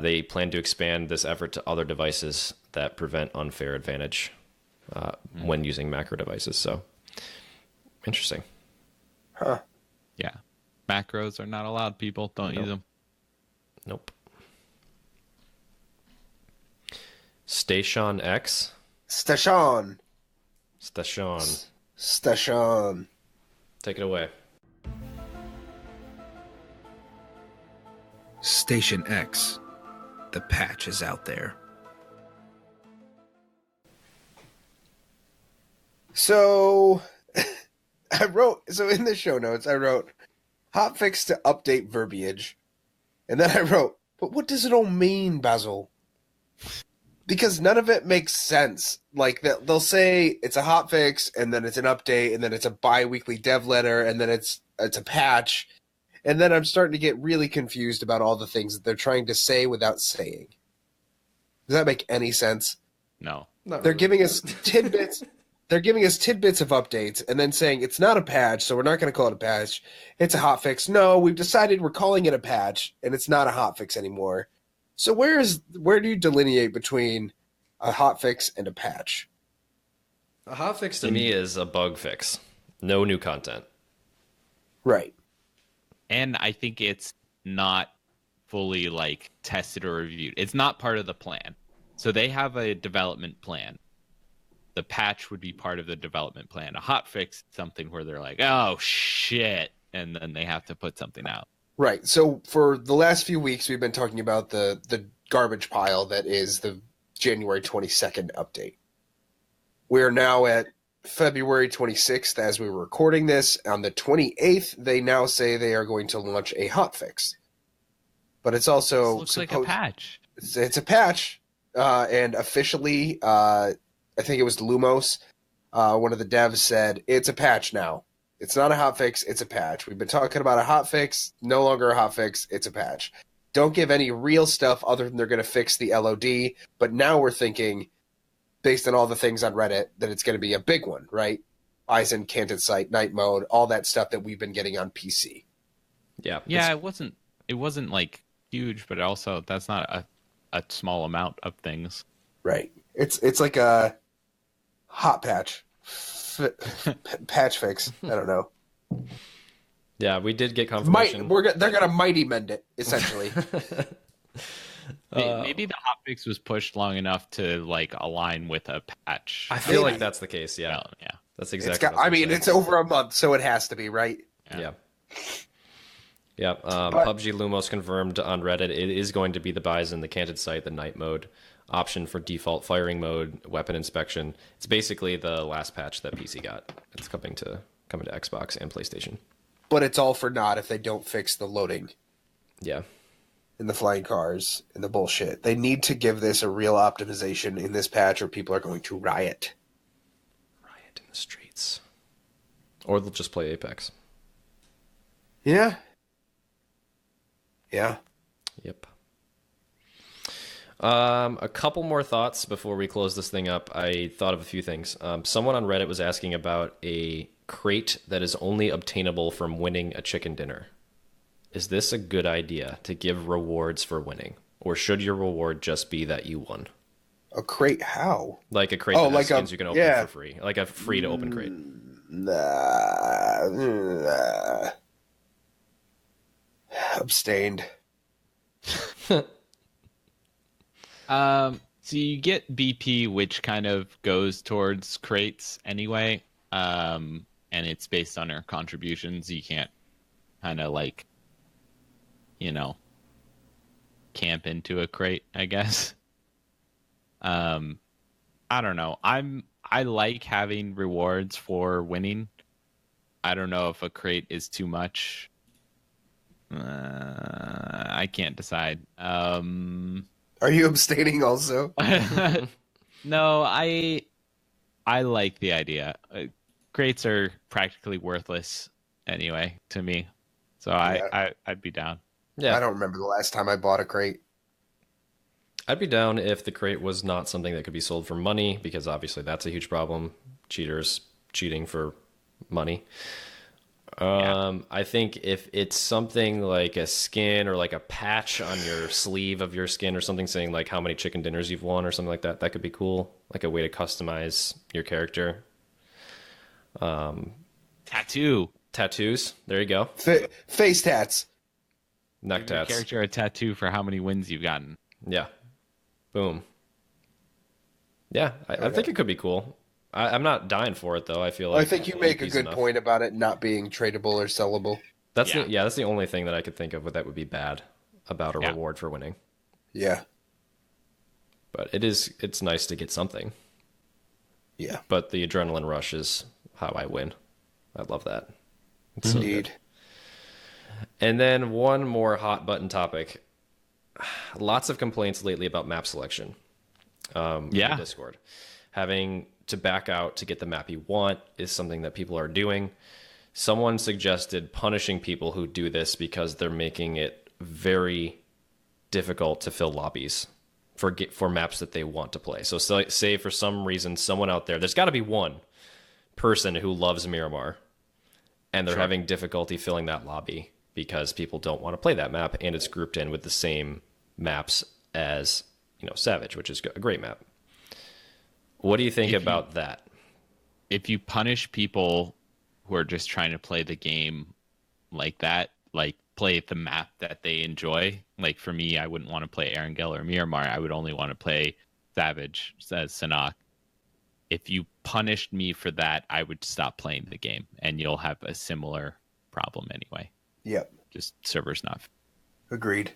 They plan to expand this effort to other devices that prevent unfair advantage when using macro devices. So, interesting. Huh. Yeah. Macros are not allowed, people. Don't use them. Nope. Station X. Station. Take it away. Station X. The patch is out there. So, so in the show notes, I wrote, hotfix to update verbiage. And then I wrote, but what does it all mean, Basil? Because none of it makes sense. Like, they'll say it's a hotfix, and then it's an update, and then it's a bi-weekly dev letter, and then it's a patch. And then I'm starting to get really confused about all the things that they're trying to say without saying. Does that make any sense? No. They're giving us tidbits. They're giving us tidbits of updates and then saying it's not a patch, so we're not going to call it a patch. It's a hotfix. No, we've decided we're calling it a patch, and it's not a hotfix anymore. So where do you delineate between a hotfix and a patch? A hotfix to me is a bug fix. No new content. Right. And I think it's not fully like tested or reviewed. It's not part of the plan. So they have a development plan. The patch would be part of the development plan. A hotfix is something where they're like, oh shit, and then they have to put something out. Right. So for the last few weeks, we've been talking about the garbage pile that is the January 22nd update. We are now at February 26th as we were recording this. On the 28th, they now say they are going to launch a hotfix. But it's also... This looks like a patch. It's a patch. And officially, I think it was Lumos, one of the devs said, it's a patch now. It's not a hotfix, it's a patch. We've been talking about a hotfix, no longer a hotfix, it's a patch. Don't give any real stuff other than they're going to fix the LOD, but now we're thinking, based on all the things on Reddit, that it's going to be a big one, right? Eisen, Canted Sight, Night Mode, all that stuff that we've been getting on PC. Yeah. Yeah, it wasn't like huge, but also that's not a small amount of things. Right. It's like a hot patch. Patch fix. I don't know. Yeah, we did get confirmation. They're going to mighty mend it, essentially. Maybe the hotfix was pushed long enough to like align with a patch. I feel like that's the case, yeah. Yeah. That's exactly it's over a month, so it has to be, right? Yeah. PUBG Lumos confirmed on Reddit it is going to be the Bison, the Canted Sight, the Night Mode option for default firing mode, weapon inspection. It's basically the last patch that PC got. It's coming to Xbox and PlayStation. But it's all for naught if they don't fix the loading. Yeah. And the flying cars and the bullshit. They need to give this a real optimization in this patch or people are going to riot. Riot in the streets. Or they'll just play Apex. Yeah. Yeah. Yep. A couple more thoughts before we close this thing up. I thought of a few things. Someone on Reddit was asking about a crate that is only obtainable from winning a chicken dinner. Is this a good idea to give rewards for winning? Or should your reward just be that you won? A crate how? Like a crate that has skins you can open for free. Like a free-to-open crate. Abstained. So you get BP, which kind of goes towards crates anyway. And it's based on our contributions. You can't kind of like, camp into a crate, I guess. I don't know. I like having rewards for winning. I don't know if a crate is too much. I can't decide. Are you abstaining also? No, I like the idea. Crates are practically worthless anyway to me, so I'd be down. Yeah, I don't remember the last time I bought a crate. I'd be down if the crate was not something that could be sold for money, because obviously that's a huge problem. Cheaters cheating for money. I think if it's something like a skin or like a patch on your sleeve of your skin or something saying like how many chicken dinners you've won or something like that, that could be cool. Like a way to customize your character. Tattoos. There you go. Face tats. Neck Give your tats. character a tattoo for how many wins you've gotten. Yeah. Boom. Yeah, I think it could be cool. I'm not dying for it though. I feel like I think you make a good point about it not being tradable or sellable. That's the only thing that I could think of that would be bad about a reward for winning. Yeah. But it's nice to get something. Yeah. But the adrenaline rush is how I win. I love that. It's so Indeed. good. And then one more hot button topic. Lots of complaints lately about map selection. In Discord. Having to back out to get the map you want is something that people are doing. Someone suggested punishing people who do this because they're making it very difficult to fill lobbies for maps that they want to play. So say for some reason someone out there's got to be one person who loves Miramar and they're having difficulty filling that lobby because people don't want to play that map and it's grouped in with the same maps as, Savage, which is a great map. What do you think about that? If you punish people who are just trying to play the game like that, like play the map that they enjoy, like for me, I wouldn't want to play Erangel or Miramar. I would only want to play Savage, says Sanok. If you punished me for that, I would stop playing the game, and you'll have a similar problem anyway. Yep. Just servers not. Agreed.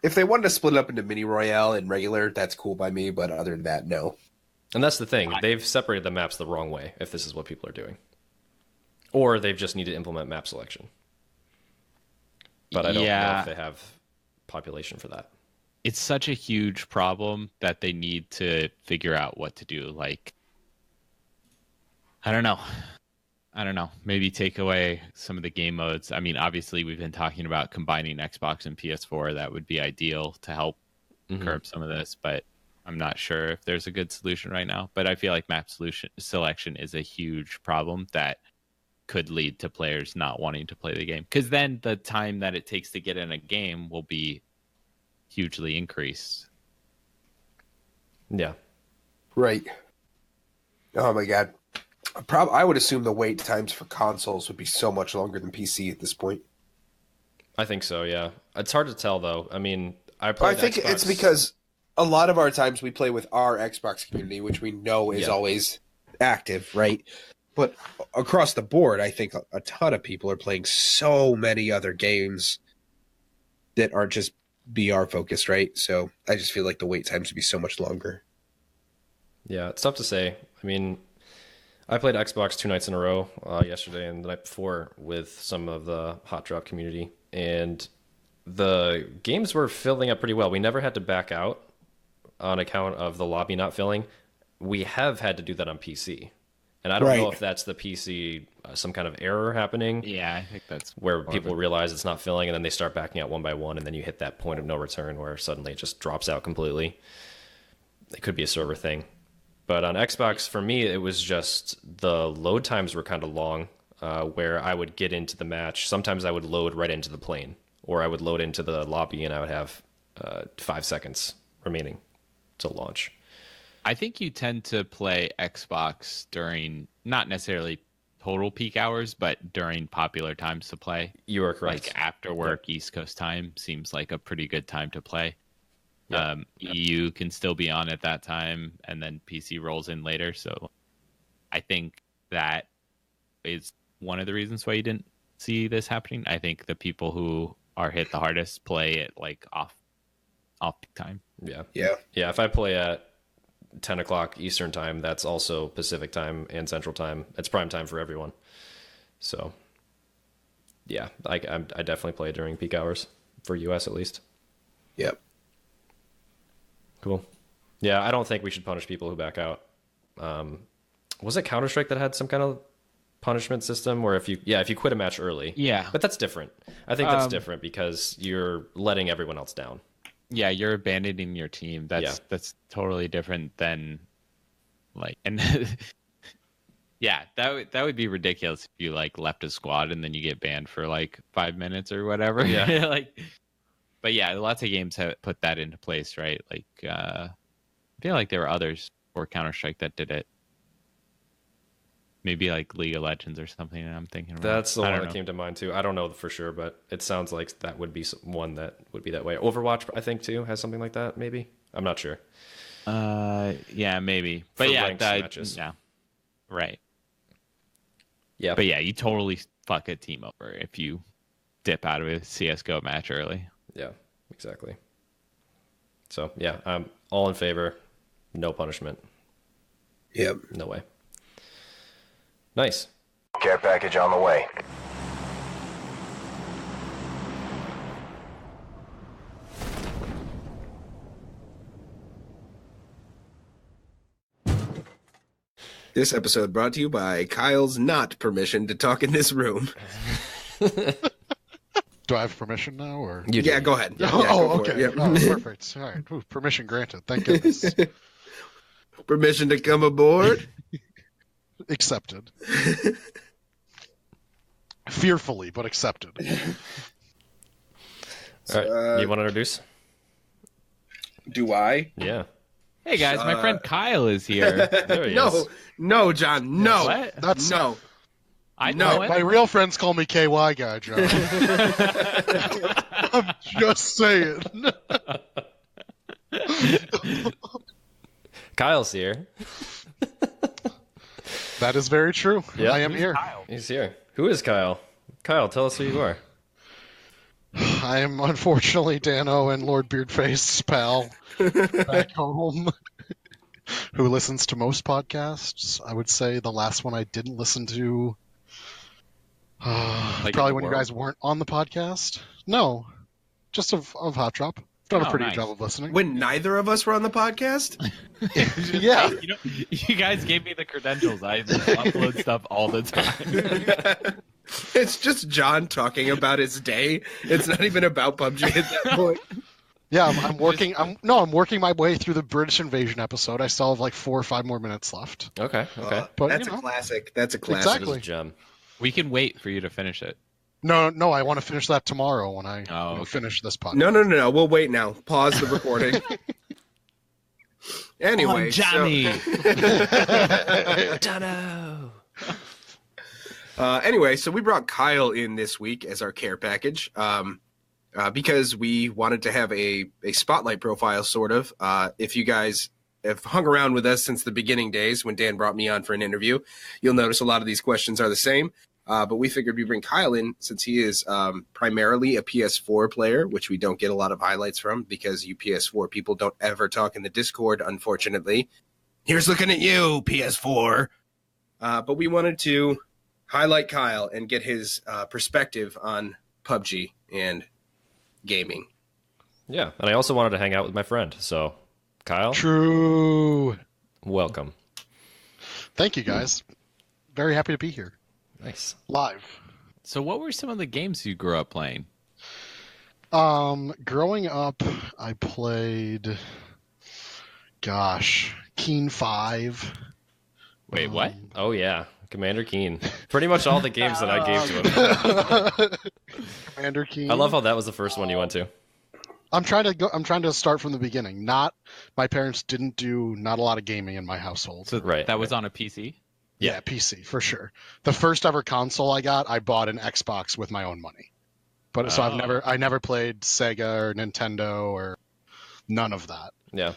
If they wanted to split it up into mini royale and regular, that's cool by me. But other than that, no. And that's the thing. They've separated the maps the wrong way, if this is what people are doing. Or they've just need to implement map selection. But I don't know if they have population for that. It's such a huge problem that they need to figure out what to do. Like, I don't know. Maybe take away some of the game modes. I mean, obviously, we've been talking about combining Xbox and PS4. That would be ideal to help curb some of this. But I'm not sure if there's a good solution right now. But I feel like map selection is a huge problem that could lead to players not wanting to play the game. Because then the time that it takes to get in a game will be hugely increased. Yeah. Right. Oh my god. I would assume the wait times for consoles would be so much longer than PC at this point. I think so, yeah. It's hard to tell, though. I mean, I think Xbox. It's because a lot of our times we play with our Xbox community, which we know is always active, right? But across the board, I think a ton of people are playing so many other games that aren't just BR focused, right? So I just feel like the wait times would be so much longer. Yeah, it's tough to say. I mean, I played Xbox 2 nights in a row, yesterday and the night before, with some of the HOTDROP community, and the games were filling up pretty well. We never had to back out on account of the lobby not filling. We have had to do that on PC. And I don't know if that's the PC, some kind of error happening. Yeah, I think that's where people realize it's not filling, and then they start backing out one by one, and then you hit that point of no return where suddenly it just drops out completely. It could be a server thing. But on Xbox, for me, it was just the load times were kind of long, where I would get into the match. Sometimes I would load right into the plane, or I would load into the lobby, and I would have 5 seconds remaining to launch. I think you tend to play Xbox during not necessarily total peak hours, but during popular times to play. You are correct. Like after work, East Coast time seems like a pretty good time to play. Yeah. EU can still be on at that time, and then PC rolls in later. So I think that is one of the reasons why you didn't see this happening. I think the people who are hit the hardest play it like off peak time. Yeah. Yeah. Yeah. If I play at 10 o'clock Eastern time, that's also Pacific time and Central time. It's prime time for everyone. So, yeah, I definitely play during peak hours for US at least. Yep. Cool. Yeah, I don't think we should punish people who back out. Was it Counter-Strike that had some kind of punishment system where if you quit a match early? Yeah. But that's different. I think that's different because you're letting everyone else down. Yeah, you're abandoning your team. That's totally different than like, and yeah, that would be ridiculous if you like left a squad and then you get banned for like 5 minutes or whatever. Yeah. Like, but yeah, lots of games have put that into place, right? Like, I feel like there were others for Counter-Strike that did it. Maybe like League of Legends or something. And I'm thinking that's the one that came to mind too. I don't know for sure, but it sounds like that would be one that would be that way. Overwatch, I think too, has something like that. Maybe I'm not sure. Yeah, maybe. But For yeah, ranked matches. Yeah, right. Yeah, but yeah, you totally fuck a team over if you dip out of a CS:GO match early. Yeah, exactly. So yeah, I'm all in favor. No punishment. Yep. No way. Nice. Care package on the way. This episode brought to you by Kyle's not permission to talk in this room. Do I have permission now, or Yeah, go ahead. Yeah, oh, go for okay. it. Yep. Oh, perfect. All right. Ooh, permission granted. Thank goodness. Permission to come aboard. Accepted. Fearfully, but accepted. All right. You want to introduce? Do I? Yeah. Hey guys, my friend Kyle is here. There he No, is. no, John, no. What? That's No. I No, know it. my real friends call me KY guy, John. I'm just saying. Kyle's here. That is very true. Yeah. I am here. He's here. Who is Kyle? Kyle, tell us who you are. I am unfortunately Dano and Lord Beardface's pal back home, who listens to most podcasts. I would say the last one I didn't listen to, probably when you guys weren't on the podcast. No, just of Hot Drop. Done a pretty good job of listening. When neither of us were on the podcast? Yeah. You guys gave me the credentials. I upload stuff all the time. It's just John talking about his day. It's not even about PUBG at that point. Yeah, I'm working. I'm working my way through the British invasion episode. I still have like 4 or 5 more minutes left. Okay. But That's a classic. That's a classic. Exactly. This is a gem. We can wait for you to finish it. No, I want to finish that tomorrow when I okay. finish this podcast. No. We'll wait now. Pause the recording. Anyway, Johnny. Dano. Anyway, so we brought Kyle in this week as our care package because we wanted to have a spotlight profile, sort of. If you guys have hung around with us since the beginning days when Dan brought me on for an interview, you'll notice a lot of these questions are the same. But we figured we'd bring Kyle in since he is primarily a PS4 player, which we don't get a lot of highlights from because you PS4 people don't ever talk in the Discord, unfortunately. Here's looking at you, PS4. But we wanted to highlight Kyle and get his perspective on PUBG and gaming. Yeah, and I also wanted to hang out with my friend. So, Kyle, True. welcome. Thank you, guys. Very happy to be here. Nice. Live. So what were some of the games you grew up playing? Growing up, I played, Keen 5. Wait, what? Oh yeah, Commander Keen. Pretty much all the games that I gave to him. Commander Keen. I love how that was the first one you went to. I'm trying to start from the beginning. My parents didn't do not a lot of gaming in my household. So Right, that was on a PC? Yeah, PC for sure. The first ever console I got, I bought an Xbox with my own money. But so I never played Sega or Nintendo or none of that. Yeah.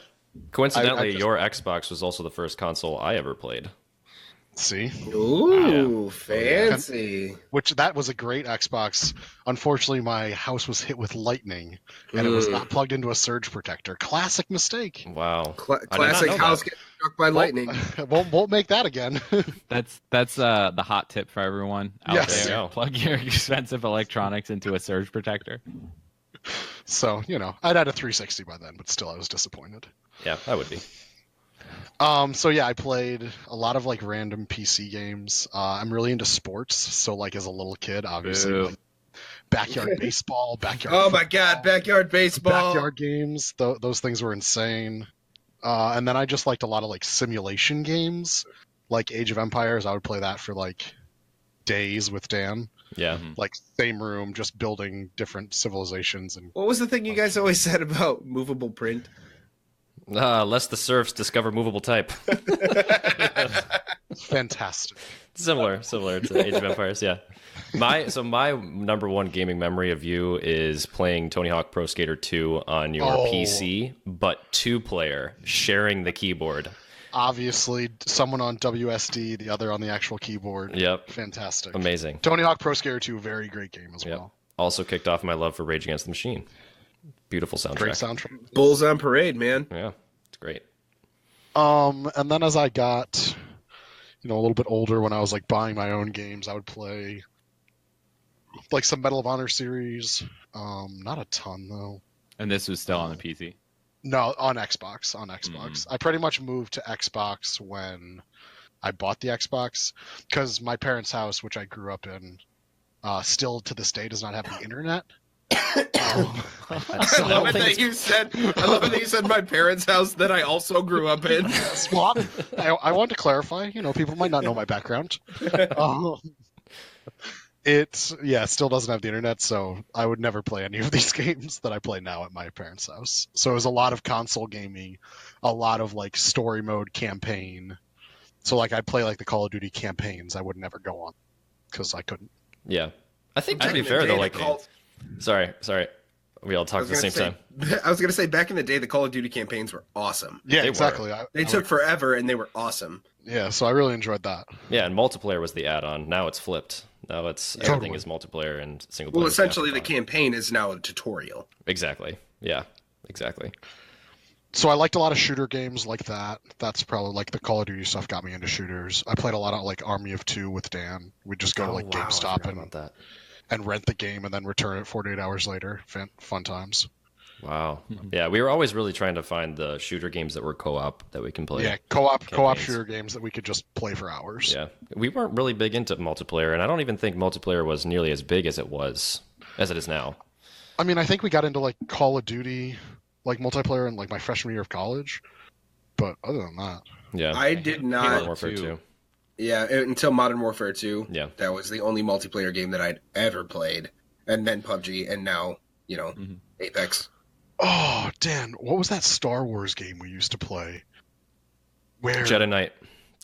Coincidentally, your Xbox was also the first console I ever played. See? Ooh, fancy. Which that was a great Xbox. Unfortunately, my house was hit with lightning, and it was not plugged into a surge protector. Classic mistake. Wow. Classic house getting struck by lightning. Won't make that again. That's the hot tip for everyone out there. Plug your expensive electronics into a surge protector. So, I'd had a 360 by then, but still I was disappointed. Yeah, I would be. So yeah, I played a lot of like random PC games. I'm really into sports. So like as a little kid, obviously, like, backyard baseball, backyard. Oh my God, backyard baseball, backyard games. Those things were insane. And then I just liked a lot of like simulation games, like Age of Empires. I would play that for like days with Dan. Yeah. Like same room, just building different civilizations. And what was the thing you guys always said about movable print? Lest the serfs discover movable type. Fantastic. Similar to Age of Empires, yeah. My number one gaming memory of you is playing Tony Hawk Pro Skater 2 on your PC, but 2-player, sharing the keyboard. Obviously, someone on WSD, the other on the actual keyboard. Yep. Fantastic. Amazing. Tony Hawk Pro Skater 2, very great game as well. Also kicked off my love for Rage Against the Machine. Beautiful soundtrack. Great soundtrack. Bulls on Parade, man. Yeah, it's great. And then as I got, a little bit older, when I was like buying my own games, I would play like some Medal of Honor series. Not a ton though. And this was still on the PC? No, on Xbox. I pretty much moved to Xbox when I bought the Xbox because my parents' house, which I grew up in, still to this day does not have the internet. I love it that you said my parents' house that I also grew up in. Well, I wanted to clarify. People might not know my background. It still doesn't have the internet, so I would never play any of these games that I play now at my parents' house. So it was a lot of console gaming, a lot of like story mode campaign. So like I'd play like the Call of Duty campaigns. I would never go on because I couldn't. Yeah, I think to be fair though, like. Sorry. We all talk at the same time. I was going to say, back in the day, the Call of Duty campaigns were awesome. Yeah, exactly. They took forever, and they were awesome. Yeah, so I really enjoyed that. Yeah, and multiplayer was the add-on. Now it's flipped. Now everything is multiplayer and single player. Well, essentially, the campaign is now a tutorial. Exactly. Yeah, exactly. So I liked a lot of shooter games like that. That's probably like the Call of Duty stuff got me into shooters. I played a lot of like Army of Two with Dan. We'd just go to like GameStop and rent the game and then return it 48 hours later. Fun times. Wow. Yeah, we were always really trying to find the shooter games that were co-op that we can play. Yeah, co-op shooter games that we could just play for hours. Yeah. We weren't really big into multiplayer, and I don't even think multiplayer was nearly as big as it is now. I mean, I think we got into like Call of Duty like multiplayer in like my freshman year of college. But other than that. Yeah. I did not. Modern Warfare 2. Yeah, until Modern Warfare 2. Yeah. That was the only multiplayer game that I'd ever played. And then PUBG, and now, Apex. Oh, Dan, what was that Star Wars game we used to play? Jedi Knight.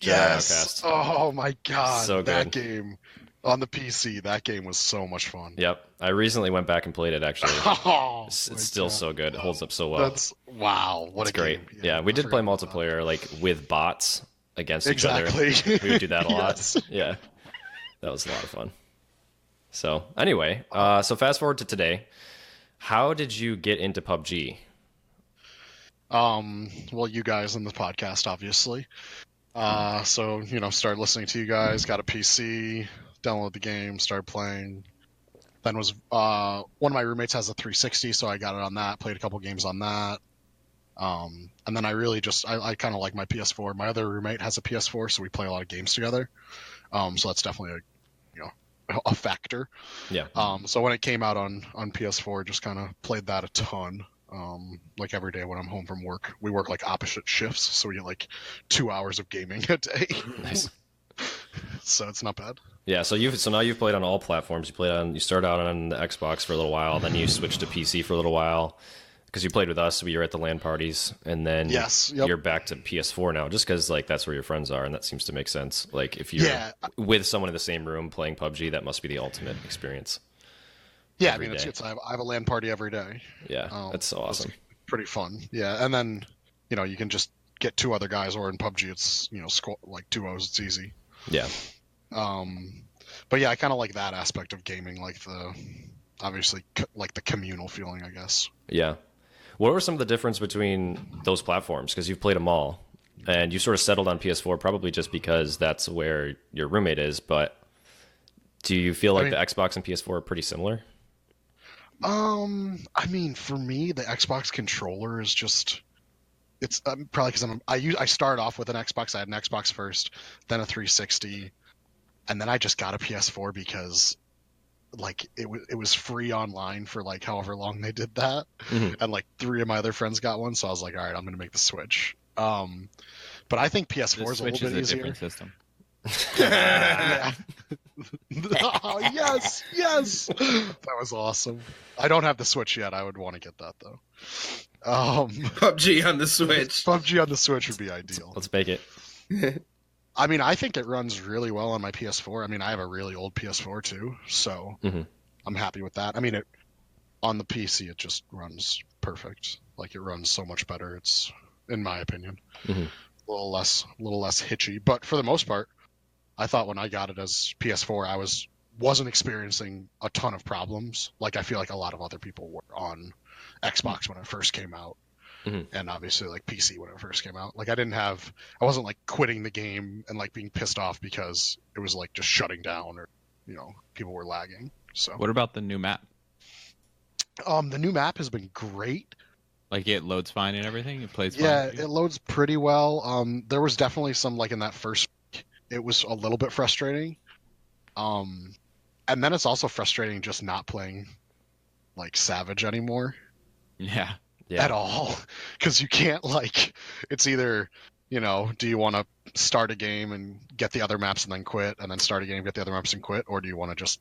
Yes. Outcast. Oh my God. So that good. game on the PC, that game was so much fun. Yep. I recently went back and played it actually. It's still so good. It holds up so well. Wow. What it's a great. game. Yeah, we did play multiplayer like with bots against each other. We would do that a lot. Yeah. That was a lot of fun. So anyway, so fast forward to today. How did you get into PUBG? Well, you guys in the podcast, obviously. So, started listening to you guys, got a PC, downloaded the game, started playing. Then one of my roommates has a 360, so I got it on that, played a couple games on that. And then I really I kind of like my PS4. My other roommate has a PS4, so we play a lot of games together. So that's definitely a factor. Yeah. So when it came out on PS4, just kind of played that a ton. Like every day when I'm home from work, we work like opposite shifts, so we get like 2 hours of gaming a day. Nice. So it's not bad. Yeah. So now you've played on all platforms. You started out on the Xbox for a little while, then you switched to PC for a little while. because you played with us, we were at the LAN parties, and then you're back to PS4 now, just because like that's where your friends are, and that seems to make sense. Like if you're with someone in the same room playing PUBG, that must be the ultimate experience. Yeah, I mean, it's I have a LAN party every day. Yeah, that's so awesome. Pretty fun. Yeah, and then you can just get 2 other guys, or in PUBG it's like duos. It's easy. Yeah. But yeah, I kind of like that aspect of gaming, like obviously like the communal feeling, I guess. Yeah. What were some of the difference between those platforms? Because you've played them all, and you sort of settled on PS4 probably just because that's where your roommate is. But do you feel like the Xbox and PS4 are pretty similar? I mean, for me, the Xbox controller is just. It's probably because I started off with an Xbox. I had an Xbox first, then a 360, and then I just got a PS4 because like it was free online for like however long they did that, and like 3 of my other friends got one, so I was like, all right, I'm gonna make the switch. But I think PS4 is a little bit easier. Different system. Yeah. Oh, yes, that was awesome. I don't have the Switch yet. I would want to get that though. PUBG on the Switch. PUBG on the Switch would be ideal. Let's make it. I mean, I think it runs really well on my PS4. I mean, I have a really old PS4 too, so I'm happy with that. I mean, on the PC, it just runs perfect. Like it runs so much better. It's, in my opinion, a little less hitchy. But for the most part, I thought when I got it as PS4, I wasn't experiencing a ton of problems. Like I feel like a lot of other people were on Xbox when it first came out, and obviously like PC when it first came out. Like I wasn't like quitting the game and like being pissed off because it was like just shutting down or people were lagging. So what about the new map? The new map has been great. Like it loads fine and everything. It plays fine. Yeah, it loads pretty well. There was definitely some like in that first week, it was a little bit frustrating. And then it's also frustrating just not playing like Savage anymore. Yeah. At all, because you can't like. It's either do you want to start a game and get the other maps and then quit, and then start a game, get the other maps and quit, or do you want to just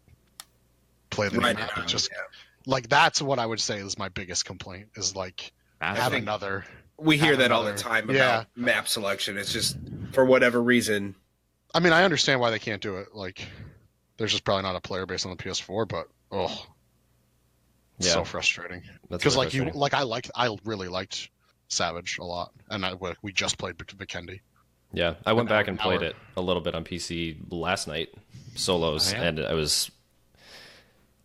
play the map and just like that's what I would say is my biggest complaint is like having another. We hear that all the time about map selection. It's just for whatever reason. I mean, I understand why they can't do it. Like, there's just probably not a player base on the PS4, but so frustrating. Because really I really liked Savage a lot, and we just played Vikendi. Yeah, I went back and played it a little bit on PC last night, solos, and it was.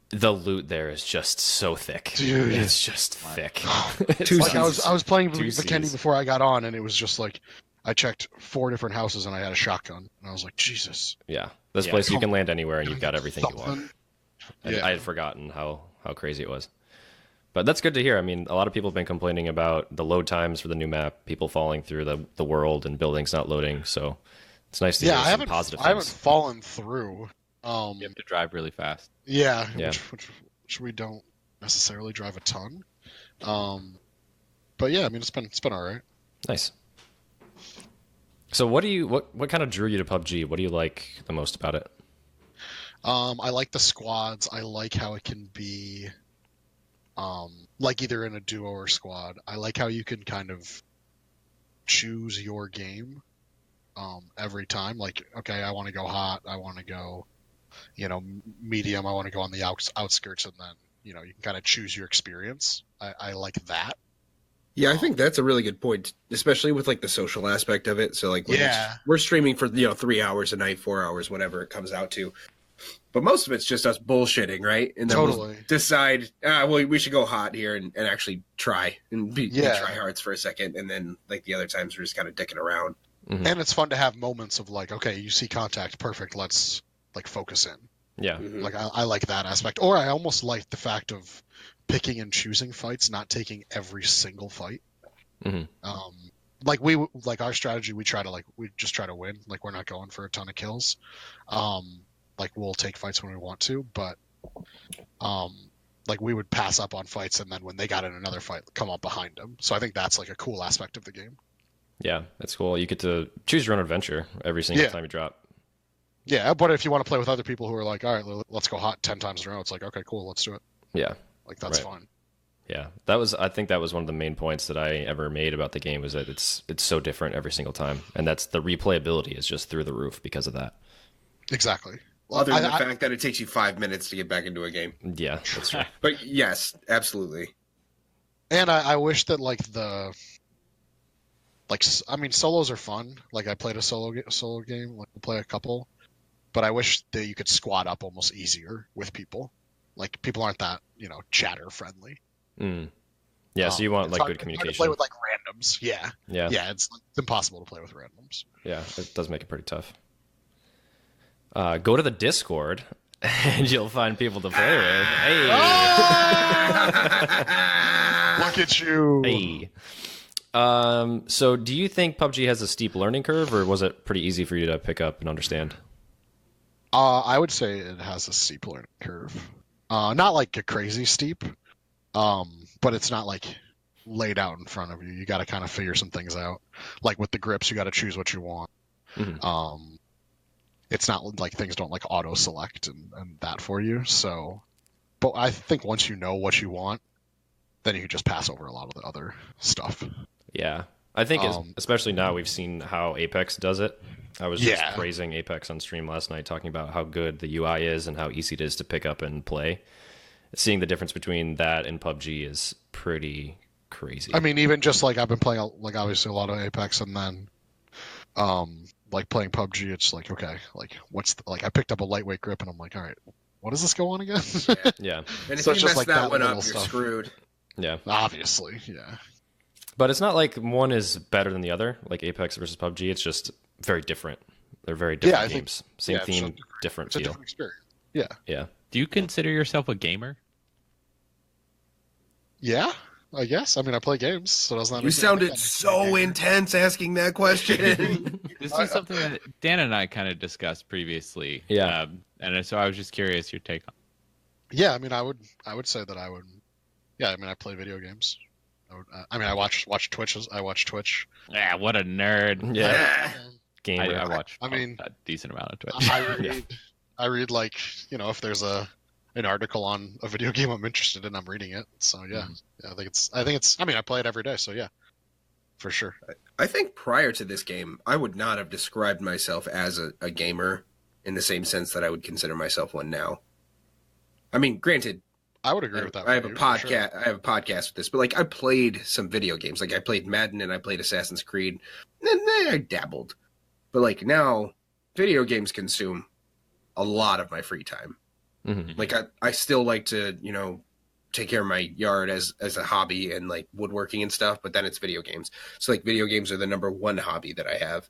The loot there is just so thick. Dude, it's just thick. Like I was playing Vikendi before I got on, and it was just like I checked 4 different houses and I had a shotgun, and I was like, Jesus. Yeah, this place you can land anywhere and you've got everything you want. Yeah. I had forgotten how crazy it was, but that's good to hear. I mean, a lot of people have been complaining about the load times for the new map, people falling through the world and buildings not loading. So it's nice to hear some positive things. I haven't fallen through. You have to drive really fast. Yeah. Which we don't necessarily drive a ton. But yeah, I mean it's been all right. Nice. So what kind of drew you to PUBG? What do you like the most about it? I like the squads. I like how it can be like either in a duo or squad. I like how you can kind of choose your game every time. Like, okay, I want to go hot. I want to go medium. I want to go on the outskirts, and then you can kind of choose your experience. I like that. Yeah, I think that's a really good point, especially with like the social aspect of it. So like, we're streaming for 3 hours a night, 4 hours, whatever it comes out to. But most of it's just us bullshitting, right? And then we'll decide, we should go hot here and actually try and be tryhards for a second, and then like the other times we're just kind of dicking around. Mm-hmm. And it's fun to have moments of like, okay, you see contact, perfect. Let's like focus in. Yeah. Mm-hmm. Like I like that aspect, or I almost like the fact of picking and choosing fights, not taking every single fight. Mm-hmm. Like our strategy, we just try to win. Like we're not going for a ton of kills. Like we'll take fights when we want to, but like we would pass up on fights, and then when they got in another fight, come up behind them. So I think that's like a cool aspect of the game. Yeah, that's cool. You get to choose your own adventure every single time you drop. Yeah, but if you want to play with other people who are like, all right, let's go hot 10 times in a row, it's like, okay, cool, let's do it. Yeah. Like, that's fun. Yeah, I think that was one of the main points that I ever made about the game, was that it's so different every single time, and that's the replayability is just through the roof because of that. Exactly. Other than the fact that it takes you 5 minutes to get back into a game. Yeah, that's true. But yes, absolutely. And I wish that solos are fun. Like I played a solo game, like play a couple, but I wish that you could squad up almost easier with people. Like people aren't that chatter friendly. Yeah, so you want like good communication. To play with like randoms. Yeah. It's impossible to play with randoms. Yeah, it does make it pretty tough. Go to the Discord, and you'll find people to play with. Hey, look at you. Hey. So do you think PUBG has a steep learning curve, or was it pretty easy for you to pick up and understand? I would say it has a steep learning curve. Not like a crazy steep, but it's not like laid out in front of you. You got to kind of figure some things out. Like with the grips, you got to choose what you want. Mm-hmm. It's not like things don't like auto select and that for you. So, but I think once you know what you want, then you can just pass over a lot of the other stuff. Yeah. I think especially now we've seen how Apex does it. I was just praising Apex on stream last night, talking about how good the UI is and how easy it is to pick up and play. Seeing the difference between that and PUBG is pretty crazy. I mean, even just like I've been playing like obviously a lot of Apex, and then like playing PUBG, it's like, okay, like I picked up a lightweight grip and I'm like, all right, what does this go on again? Yeah. And if you mess that one up, you're screwed. Yeah. Obviously, yeah. But it's not like one is better than the other, like Apex versus PUBG. It's just very different. They're very different games. Same theme, different feel. It's a different experience. Yeah. Yeah. Do you consider yourself a gamer? Yeah, I guess. I mean, I play games, so does not. You sounded so intense asking that question. This is something that Dan and I kind of discussed previously. Yeah. And so I was just curious your take on. Yeah, I mean, I would say that I would. Yeah, I mean, I play video games. I watch Twitch. I watch Twitch. Yeah, what a nerd. Yeah. Gamer. I watch. I mean, a decent amount of Twitch. I read like if there's an article on a video game I'm interested in, I'm reading it. So yeah, I think it's. I mean, I play it every day, so yeah, for sure. I think prior to this game, I would not have described myself as a gamer in the same sense that I would consider myself one now. I mean, granted, I would agree with that. I have a podcast. Sure. I have a podcast with this, but like I played some video games. Like I played Madden and I played Assassin's Creed, and then I dabbled. But like now, video games consume a lot of my free time. Mm-hmm. Like I still like to take care of my yard as a hobby and like woodworking and stuff. But then it's video games. So like video games are the number one hobby that I have.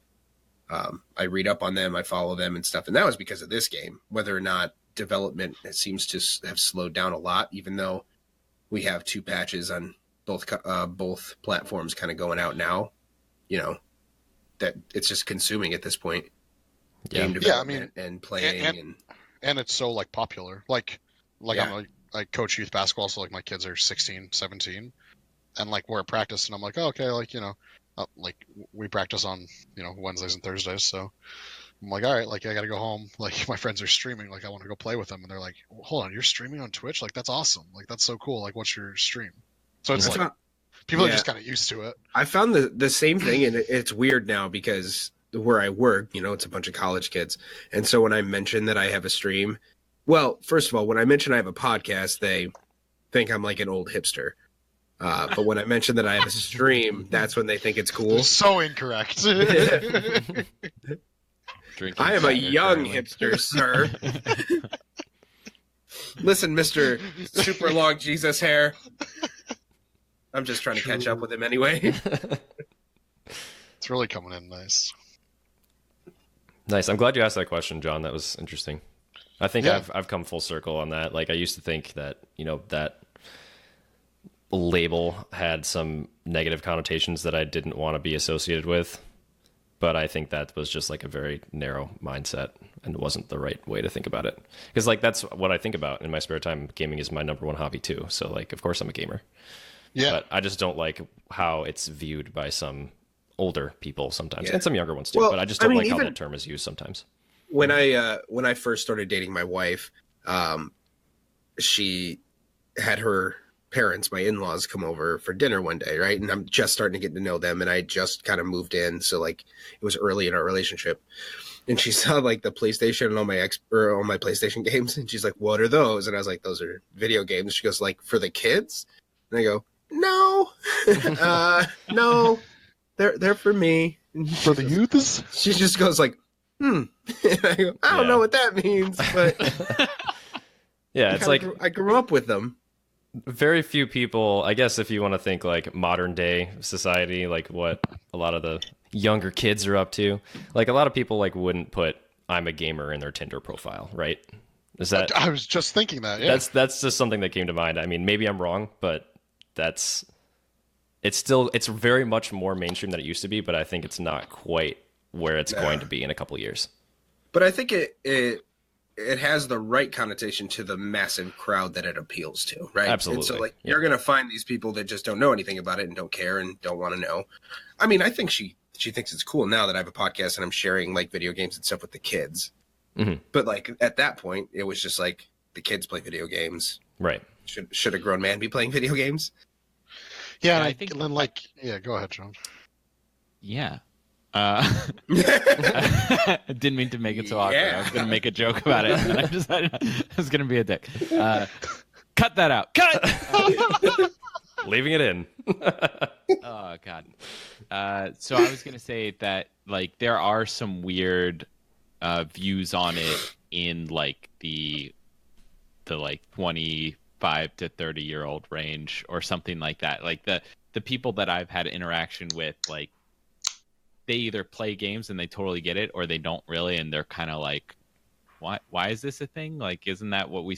I read up on them, I follow them and stuff, and that was because of this game. Whether or not development seems to have slowed down a lot, even though we have 2 patches on both platforms kind of going out now, that it's just consuming at this point. Game development and playing and it's so like popular. Like I coach youth basketball, so like my kids are 16, 17, and like we're at practice, and I'm like, oh, okay, like like we practice on Wednesdays and Thursdays, so I'm like, all right, like I gotta go home. Like my friends are streaming, like I want to go play with them, and they're like, hold on, you're streaming on Twitch? Like that's awesome. Like that's so cool. Like what's your stream? So it's like people are just kind of used to it. I found the same thing, and it's weird now because where I work, it's a bunch of college kids, and so when I mention that I have a stream, well, first of all, when I mention I have a podcast, they think I'm like an old hipster. But when I mention that I have a stream, that's when they think it's cool. So incorrect. I am a young hipster, sir. Listen, Mr. Super Long Jesus Hair. I'm just trying to catch up with him anyway. It's really coming in nice. Nice. I'm glad you asked that question, John. That was interesting. I think I've come full circle on that. Like I used to think that, that label had some negative connotations that I didn't want to be associated with. But I think that was just like a very narrow mindset and it wasn't the right way to think about it. Because like that's what I think about in my spare time. Gaming is my number one hobby too. So like, of course I'm a gamer. Yeah. But I just don't like how it's viewed by some older people sometimes and some younger ones too. Well, but I just don't like how that term is used sometimes. When I first started dating my wife, she had her parents, my in-laws, come over for dinner one day, right? And I'm just starting to get to know them, and I just kind of moved in, so like it was early in our relationship. And she saw like the PlayStation and all my PlayStation games, and she's like, "What are those?" And I was like, "Those are video games." She goes, "Like for the kids?" And I go, "No, no, they're for me." For the youths? She just goes like, And I go, "I don't know what that means, but yeah, it's like I grew up with them." Very few people, I guess, if you want to think like modern day society, like what a lot of the younger kids are up to, like a lot of people like wouldn't put "I'm a gamer" in their Tinder profile, right? Is that? I was just thinking that. Yeah, that's just something that came to mind. I mean, maybe I'm wrong, but it's very much more mainstream than it used to be, but I think it's not quite where it's going to be in a couple years. But I think it has the right connotation to the massive crowd that it appeals to, right? Absolutely. And so, like, you're going to find these people that just don't know anything about it and don't care and don't want to know. I mean, I think she thinks it's cool now that I have a podcast and I'm sharing, like, video games and stuff with the kids. Mm-hmm. But, like, at that point, it was just, like, the kids play video games. Right. Should a grown man be playing video games? Yeah, And I think, go ahead, John. Yeah. Didn't mean to make it so awkward. Yeah. I was going to make a joke about it, and then I decided I was going to be a dick. Cut that out. Cut! Leaving it in. Oh, God. So I was going to say that, like, there are some weird views on it in, like, the like, 25 to 30-year-old range or something like that. Like, the people that I've had interaction with, like, they either play games and they totally get it, or they don't really, and they're kind of like, why is this a thing? Like, isn't that what we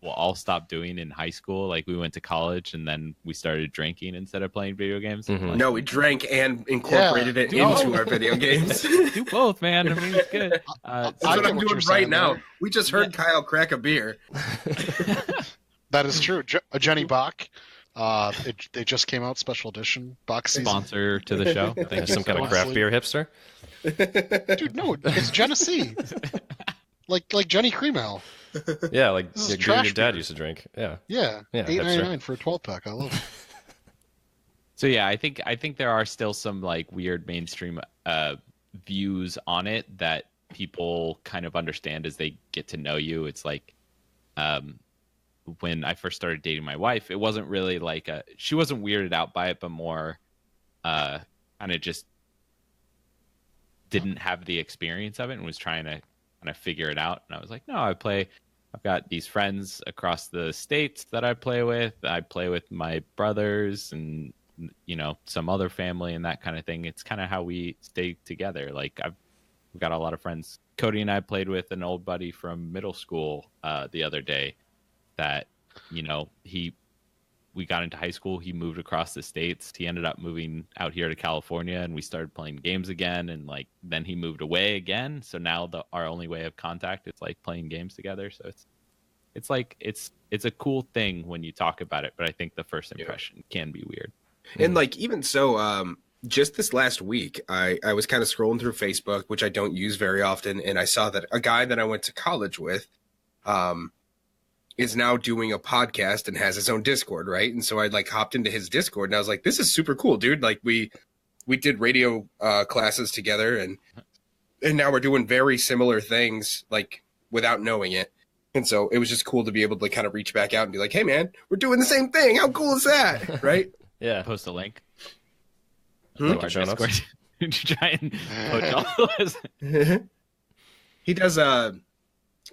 all stopped doing in high school? Like, we went to college and then we started drinking instead of playing video games. Mm-hmm. No, we drank and incorporated it into our video games. Do both, man. I mean, it's good. That's what I'm doing right now. There. We just heard Kyle crack a beer. That is true. Jenny Bach. They just came out, special edition box season. Sponsor to the show. Thank you. Some kind of craft beer hipster. Dude, no, it's Genesee. like Jenny Cream Ale. Yeah, like This is your trash dad beer. used to drink. Yeah. Yeah, $8.99 for a 12-pack. I love it. So yeah, I think there are still some like weird mainstream views on it that people kind of understand as they get to know you. It's like when I first started dating my wife, it wasn't really like she wasn't weirded out by it, but more kind of just didn't have the experience of it and was trying to kind of figure it out. And I was like, no, I've got these friends across the states that I play with. I play with my brothers and, you know, some other family and that kind of thing. It's kind of how we stay together. Like we've got a lot of friends. Cody and I played with an old buddy from middle school the other day that, you know, we got into high school. He moved across the states. He ended up moving out here to California, and we started playing games again. And like then he moved away again. So now our only way of contact is like playing games together. So it's like it's a cool thing when you talk about it. But I think the first impression can be weird. And like even so, just this last week, I was kind of scrolling through Facebook, which I don't use very often, and I saw that a guy that I went to college with, is now doing a podcast and has his own Discord, right? And so I like hopped into his Discord and I was like, this is super cool, dude. Like we did radio classes together and now we're doing very similar things like without knowing it. And so it was just cool to be able to like, kind of reach back out and be like, hey man, we're doing the same thing. How cool is that? Right? Yeah. Post a link. Link in show notes. Did you try and poach all those? He does a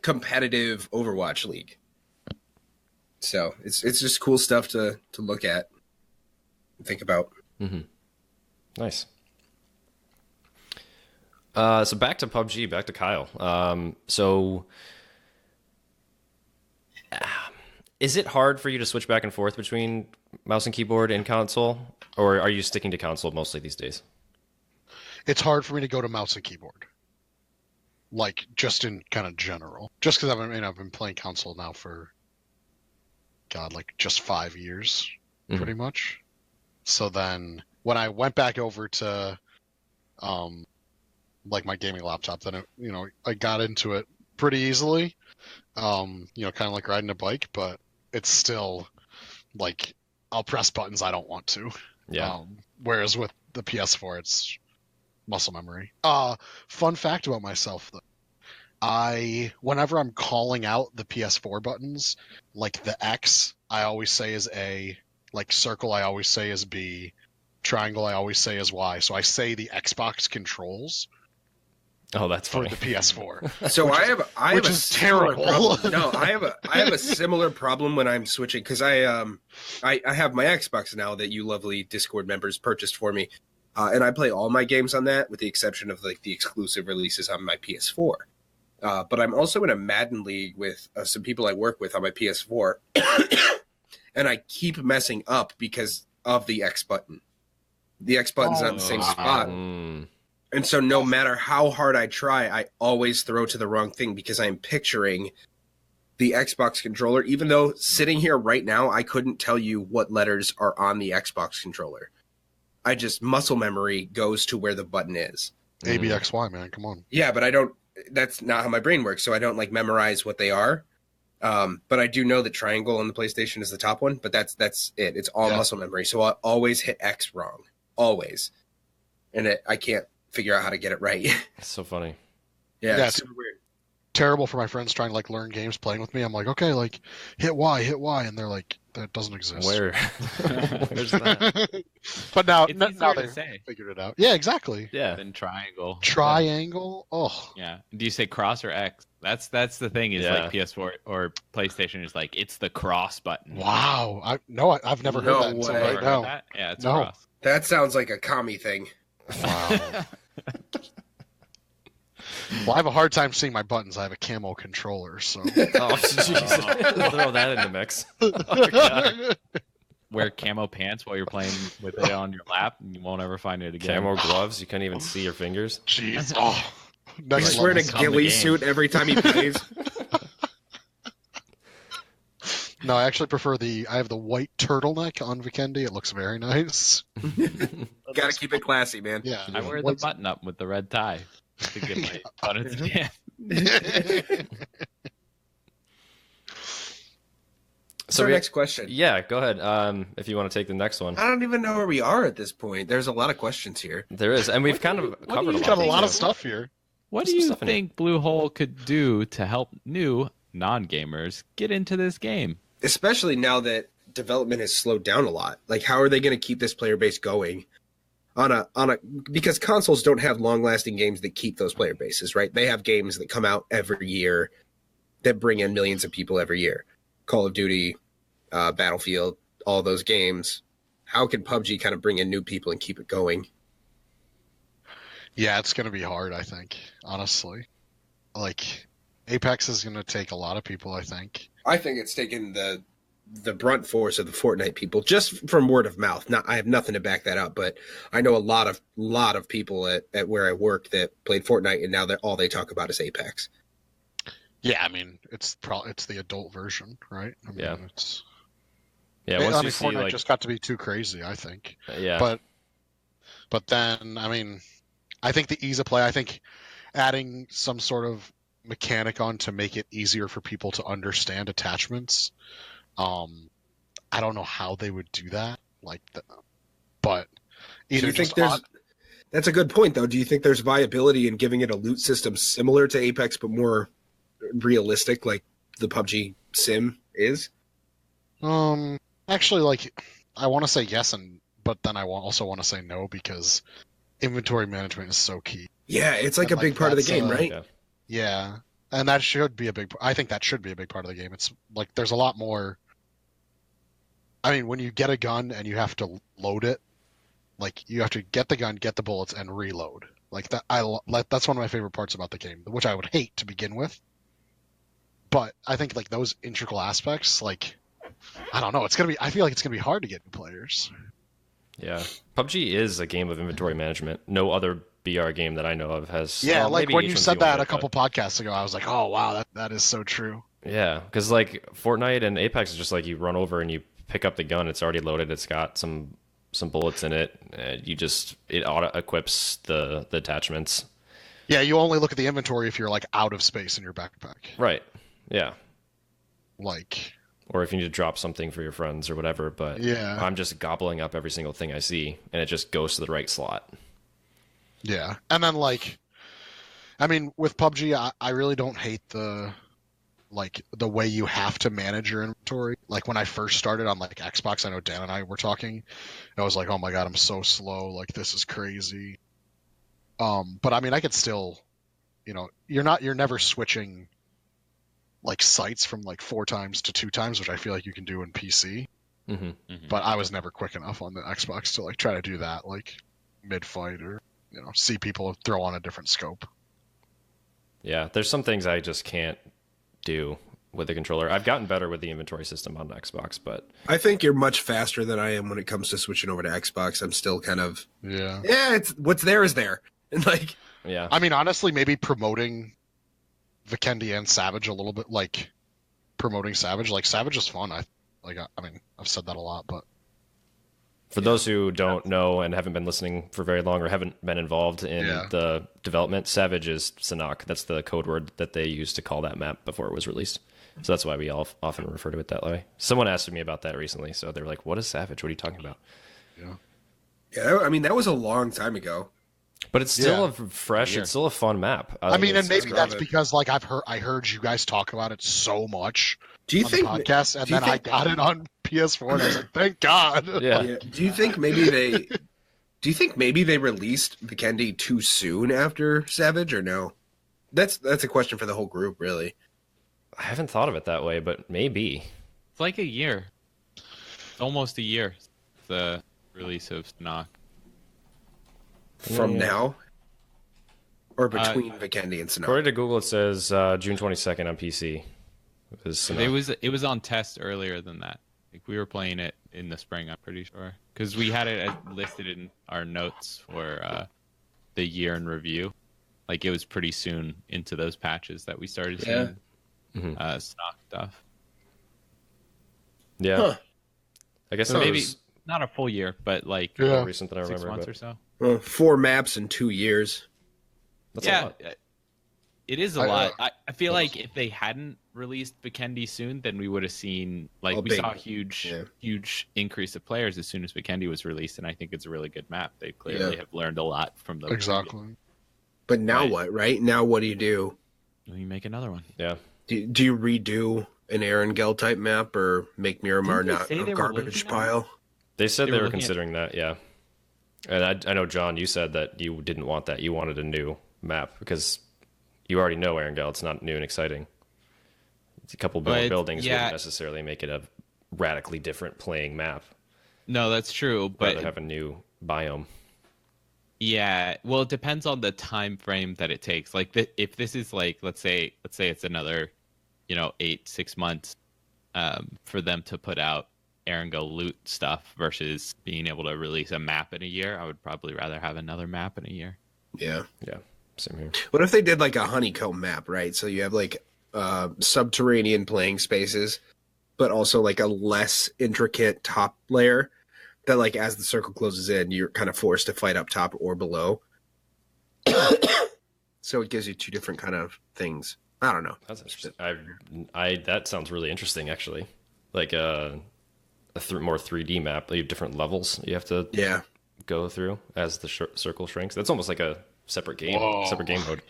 competitive Overwatch league. So it's just cool stuff to look at and think about. Mm-hmm. Nice. So back to PUBG, back to Kyle. Is it hard for you to switch back and forth between mouse and keyboard and console, or are you sticking to console mostly these days? It's hard for me to go to mouse and keyboard. Like, just in kind of general. Just because I've been playing console now for, like just 5 years, pretty much. So then when I went back over to, like my gaming laptop, then I got into it pretty easily. Kind of like riding a bike, but it's still Like, I'll press buttons I don't want to. Yeah. Whereas with the PS4, it's muscle memory. Fun fact about myself, though. Whenever I'm calling out the PS4 buttons, like the X, I always say is A, like circle, I always say is B, triangle, I always say is Y. So I say the Xbox controls. Oh, that's for funny. the PS4. So I have a similar terrible. problem. No, I have a similar problem when I'm switching because I have my Xbox now that you lovely Discord members purchased for me, and I play all my games on that with the exception of like the exclusive releases on my PS4. But I'm also in a Madden league with some people I work with on my PS4, and I keep messing up because of the X button. The X button's not in the same spot. And so no matter how hard I try, I always throw to the wrong thing because I'm picturing the Xbox controller, even though sitting here right now, I couldn't tell you what letters are on the Xbox controller. I just, muscle memory goes to where the button is. ABXY, man, come on. Yeah, but I don't, that's not how my brain works, so I don't like memorize what they are. But I do know that triangle on the PlayStation is the top one, but that's it. It's all muscle memory. So I always hit X wrong. Always. And I can't figure out how to get it right. That's so funny. Yeah, it's super weird. Terrible for my friends trying to like learn games playing with me. I'm like, okay, like hit Y, and they're like, that doesn't exist. Where's that? But now they say figured it out. Yeah, exactly. Yeah. Then triangle. Triangle. Oh. Yeah. Do you say cross or X? That's the thing is like PS4 or PlayStation is like it's the cross button. Wow. I've never heard that until right now. That? Yeah, it's cross. That sounds like a commie thing. Wow. Well, I have a hard time seeing my buttons. I have a camo controller, so. Oh, jeez. Throw that in the mix. Oh, God. Wear camo pants while you're playing with it on your lap, and you won't ever find it again. Camo gloves, you can't even see your fingers. Jeez. Oh. He's wearing a ghillie suit every time he plays. No, I actually prefer I have the white turtleneck on Vikendi. It looks very nice. Gotta keep it classy, man. Yeah. I wear the button up with the red tie to get my buttons down. So next question. Yeah, go ahead. If you want to take the next one. I don't even know where we are at this point. There's a lot of questions here. There is, and we've kind of covered a lot of stuff here. What do you think Bluehole could do to help new non-gamers get into this game? Especially now that development has slowed down a lot. Like, how are they going to keep this player base going? Because consoles don't have long-lasting games that keep those player bases, right? They have games that come out every year that bring in millions of people every year. Call of Duty, Battlefield, all those games. How can PUBG kind of bring in new people and keep it going? Yeah, it's going to be hard, I think, honestly. Like, Apex is going to take a lot of people, I think. I think it's taken the brunt force of the Fortnite people, just from word of mouth. I have nothing to back that up, but I know a lot of people at where I work that played Fortnite, and now that all they talk about is Apex. Yeah, I mean, it's the adult version, right? I mean, yeah. It's... Yeah, once you Fortnite see, like... just got to be too crazy, I think. Yeah. But then, I mean, I think the ease of play, I think adding some sort of mechanic on to make it easier for people to understand attachments. I don't know how they would do that, but either do you think that's a good point, though. Do you think there's viability in giving it a loot system similar to Apex, but more realistic, like the PUBG sim is? Actually, I want to say yes, but then I also want to say no because inventory management is so key. Yeah, it's like a big part of the game, right? Yeah, and that should be a big. I think that should be a big part of the game. It's like there's a lot more. I mean, when you get a gun and you have to load it, like you have to get the gun, get the bullets, and reload. Like that, that's one of my favorite parts about the game, which I would hate to begin with. But I think like those integral aspects, like I don't know, I feel like it's gonna be hard to get new players. Yeah, PUBG is a game of inventory management. No other BR game that I know of has. Yeah, like when you said that a couple podcasts ago, I was like, oh wow, that is so true. Yeah, because like Fortnite and Apex is just like you run over and you pick up the gun. It's already loaded. It's got some bullets in it. It auto equips the attachments. Yeah, you only look at the inventory if you're like out of space in your backpack. Right. Yeah. or if you need to drop something for your friends or whatever. But Yeah. I'm just gobbling up every single thing I see, and it just goes to the right slot. Yeah. And then, like, I mean, with PUBG, I really don't hate the way you have to manage your inventory. Like, when I first started on, like, Xbox, I know Dan and I were talking, and I was like, oh my God, I'm so slow. Like, this is crazy. But I mean, I could still, you're never switching, like, sites from, like, 4 times to 2 times, which I feel like you can do in PC. Mm-hmm. But I was never quick enough on the Xbox to, like, try to do that, like, mid-fight or, see people throw on a different scope. Yeah, there's some things I just can't do with the controller. I've gotten better with the inventory system on Xbox, but I think you're much faster than I am when it comes to switching over to Xbox. I'm still kind of it's what's there is there, and like yeah. I mean, honestly, maybe promoting Vikendi and Savage a little bit, like promoting Savage. Like, Savage is fun. I mean, I've said that a lot, but for those who don't know and haven't been listening for very long or haven't been involved in the development, Savage is Sanhok. That's the code word that they used to call that map before it was released. So that's why we all often refer to it that way. Someone asked me about that recently, so they were like, what is Savage? What are you talking about? Yeah, I mean, that was a long time ago. But it's still fresh. It's still a fun map. I mean, and maybe that's because, like, I heard you guys talk about it so much on the podcast, and then I got it on PS4, and I was like, thank God. Yeah. Do you think maybe they released Vikendi too soon after Savage, or no? That's a question for the whole group, really. I haven't thought of it that way, but maybe. It's like a year. It's almost a year. The release of Sanhok. From now? Or between Vikendi and Sanhok? According to Google, it says June 22nd on PC. It was on test earlier than that. Like, we were playing it in the spring, I'm pretty sure. Because we had it listed in our notes for the year in review. Like, it was pretty soon into those patches that we started seeing stock stuff. Yeah. Huh. I guess So maybe was not a full year, but like more recent than I 6 remember. months or so. Well, 4 maps in 2 years. That's a lot. It is a lot. I feel like if they hadn't released Vikendi soon, then we would have seen saw a huge increase of players as soon as Vikendi was released, and I think it's a really good map. They clearly have learned a lot from those. Exactly. But now what, right? Now what do you do? You make another one. Yeah. Do you redo an Erangel type map or make Miramar not a garbage pile? They said they were considering that, yeah. And I know, John, you said that you didn't want that. You wanted a new map because you already know Erangel. It's not new and exciting. It's a couple more buildings wouldn't necessarily make it a radically different playing map. No, that's true. But have a new biome. Yeah, well, it depends on the time frame that it takes. Like, if this is like, let's say it's another, 6 months, for them to put out Erangel loot stuff versus being able to release a map in a year, I would probably rather have another map in a year. Yeah. Yeah. Same here. What if they did like a honeycomb map, right? So you have like subterranean playing spaces, but also like a less intricate top layer that, like, as the circle closes in, you're kind of forced to fight up top or below. So it gives you 2 different kind of things. I don't know. That's interesting. That sounds really interesting, actually. Like a more 3D map. You have different levels you have to go through as the circle shrinks. That's almost like a separate game. Whoa. Separate game mode.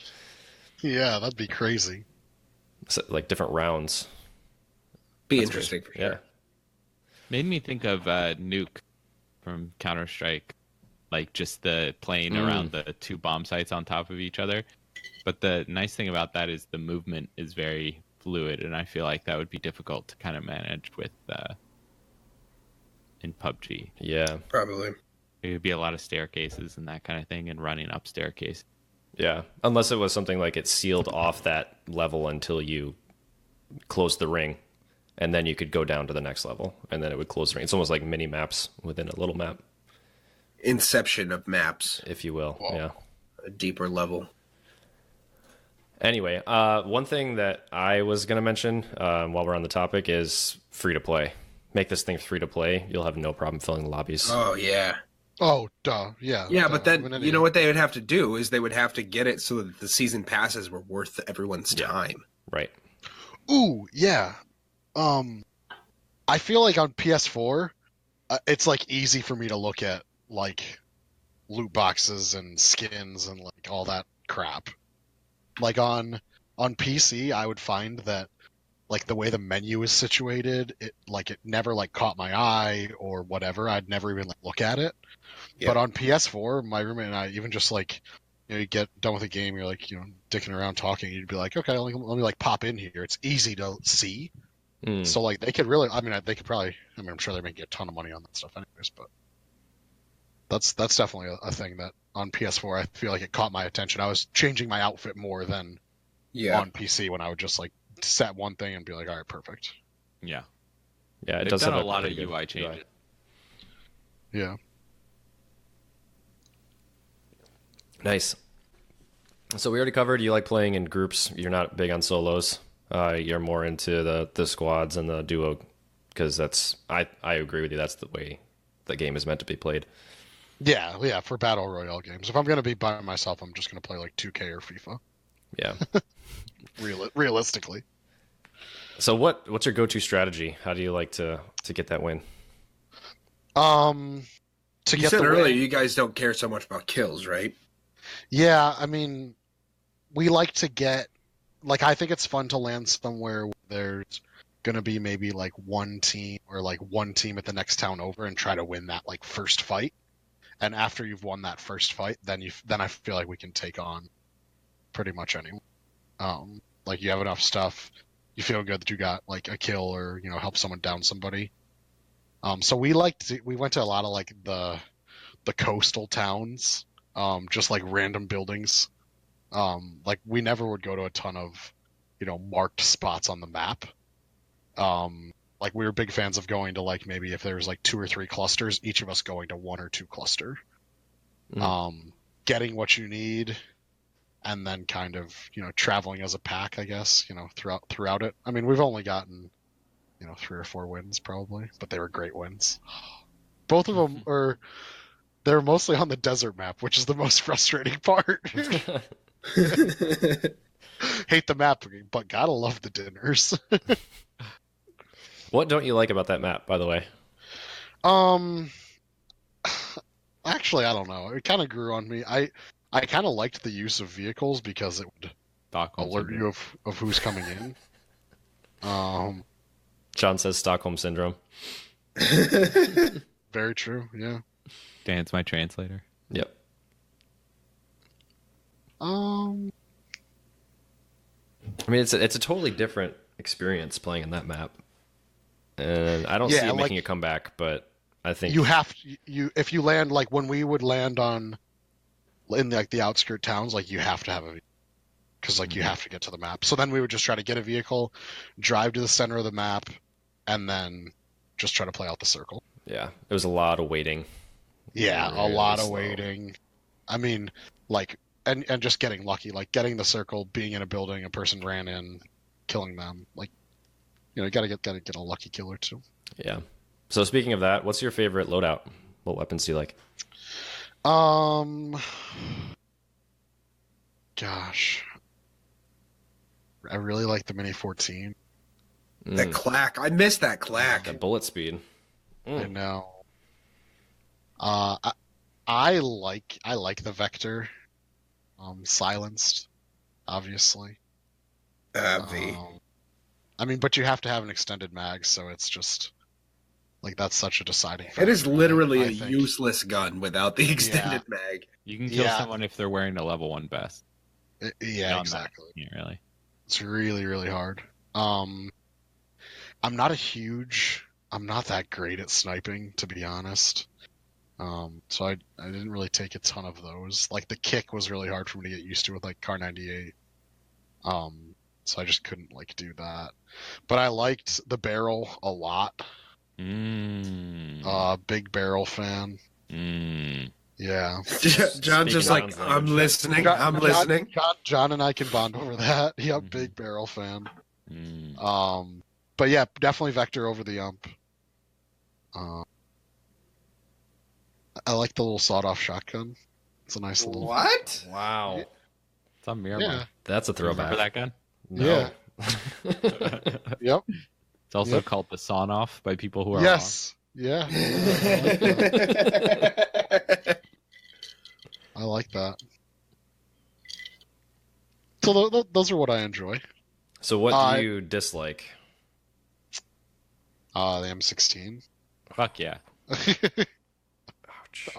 Yeah, that'd be crazy. So, like different rounds. Be interesting for sure. Yeah. Made me think of Nuke from Counter-Strike, like just the playing around the 2 bomb sites on top of each other. But the nice thing about that is the movement is very fluid, and I feel like that would be difficult to kind of manage with in PUBG. Yeah. Probably. It would be a lot of staircases and that kind of thing, and running up staircase. Yeah. Unless it was something like it sealed off that level until you closed the ring, and then you could go down to the next level, and then it would close the ring. It's almost like mini maps within a little map. Inception of maps. If you will. Whoa. Yeah. A deeper level. Anyway, one thing that I was going to mention while we're on the topic is free-to-play. Make this thing free-to-play. You'll have no problem filling the lobbies. Oh, yeah. Oh, duh. Yeah. Yeah, but then, you know what they would have to do is they would have to get it so that the season passes were worth everyone's time. Right. Ooh, yeah. I feel like on PS4, it's like easy for me to look at like loot boxes and skins and like all that crap. Like on PC, I would find that like the way the menu is situated, it never like caught my eye or whatever. I'd never even like look at it. Yeah. But on PS4, my roommate and I, even just like, you get done with a game, you're like, dicking around talking, you'd be like, okay, let me like pop in here. It's easy to see. So like they could really, they could probably, I'm sure they're making a ton of money on that stuff anyways, but that's definitely a thing that on PS4 I feel like it caught my attention. I was changing my outfit more than on PC when I would just like set one thing and be like, all right, perfect. Yeah. Yeah, it They've does done have a lot of pretty good UI changes. Yeah. Nice. So we already covered you like playing in groups. You're not big on solos. You're more into the squads and the duo because I agree with you. That's the way the game is meant to be played. Yeah, for battle royale games. If I'm gonna be by myself, I'm just gonna play like 2K or FIFA. Yeah. Realistically. So what's your go-to strategy? How do you like to get that win? You said earlier you guys don't care so much about kills, right? Yeah, we like to get, like, I think it's fun to land somewhere where there's gonna be maybe like one team or like one team at the next town over and try to win that like first fight. And after you've won that first fight, then I feel like we can take on pretty much anyone. Like you have enough stuff, you feel good that you got like a kill or help someone down somebody. So we went to a lot of like the coastal towns, just like random buildings. Like we never would go to a ton of marked spots on the map. Like we were big fans of going to like maybe if there was like 2 or 3 clusters, each of us going to 1 or 2 cluster. Getting what you need, and then kind of traveling as a pack, I guess, throughout it. We've only gotten 3 or 4 wins probably, but they were great wins. Both of them they're mostly on the desert map, which is the most frustrating part. Hate the map, but gotta love the dinners. What don't you like about that map, by the way? Actually, I don't know. It kind of grew on me. I kind of liked the use of vehicles because it would alert you of who's coming in. John says Stockholm Syndrome. Very true, yeah. Dan's my translator. Yep. It's a totally different experience playing in that map. And I don't see it making a comeback, but I think if you land like when we would land in like the outskirt towns, like you have to have a vehicle because like you have to get to the map. So then we would just try to get a vehicle, drive to the center of the map, and then just try to play out the circle. Yeah, it was a lot of waiting. Yeah, a lot of waiting. Like and just getting lucky, like getting the circle, being in a building, a person ran in, killing them, like. You gotta get a lucky kill or two. Yeah. So speaking of that, what's your favorite loadout? What weapons do you like? Gosh, I really like the Mini 14. That clack, I miss that clack. That bullet speed. I know. I like the Vector. Silenced, obviously. But you have to have an extended mag, so it's just like that's such a deciding factor. It is literally a useless gun without the extended mag. You can kill someone if they're wearing a level 1 vest. Yeah, exactly. Really. It's really, really hard. I'm not that great at sniping, to be honest. So I didn't really take a ton of those. Like the kick was really hard for me to get used to with like Car 98. So I just couldn't like do that. But I liked the barrel a lot. Big barrel fan. Yeah. John's just like, I'm listening. John and I can bond over that. Yeah, big barrel fan. But yeah, definitely Vector over the Ump. I like the little sawed-off shotgun. It's a nice little. What? Wow. It's on Miramar. Yeah. That's a throwback. Remember that gun? No. Yeah. Yep. It's also called the sawn off by people who are Yes. Yeah. I like that. So those are what I enjoy. So what do you dislike? The M16. Fuck yeah. Ouch.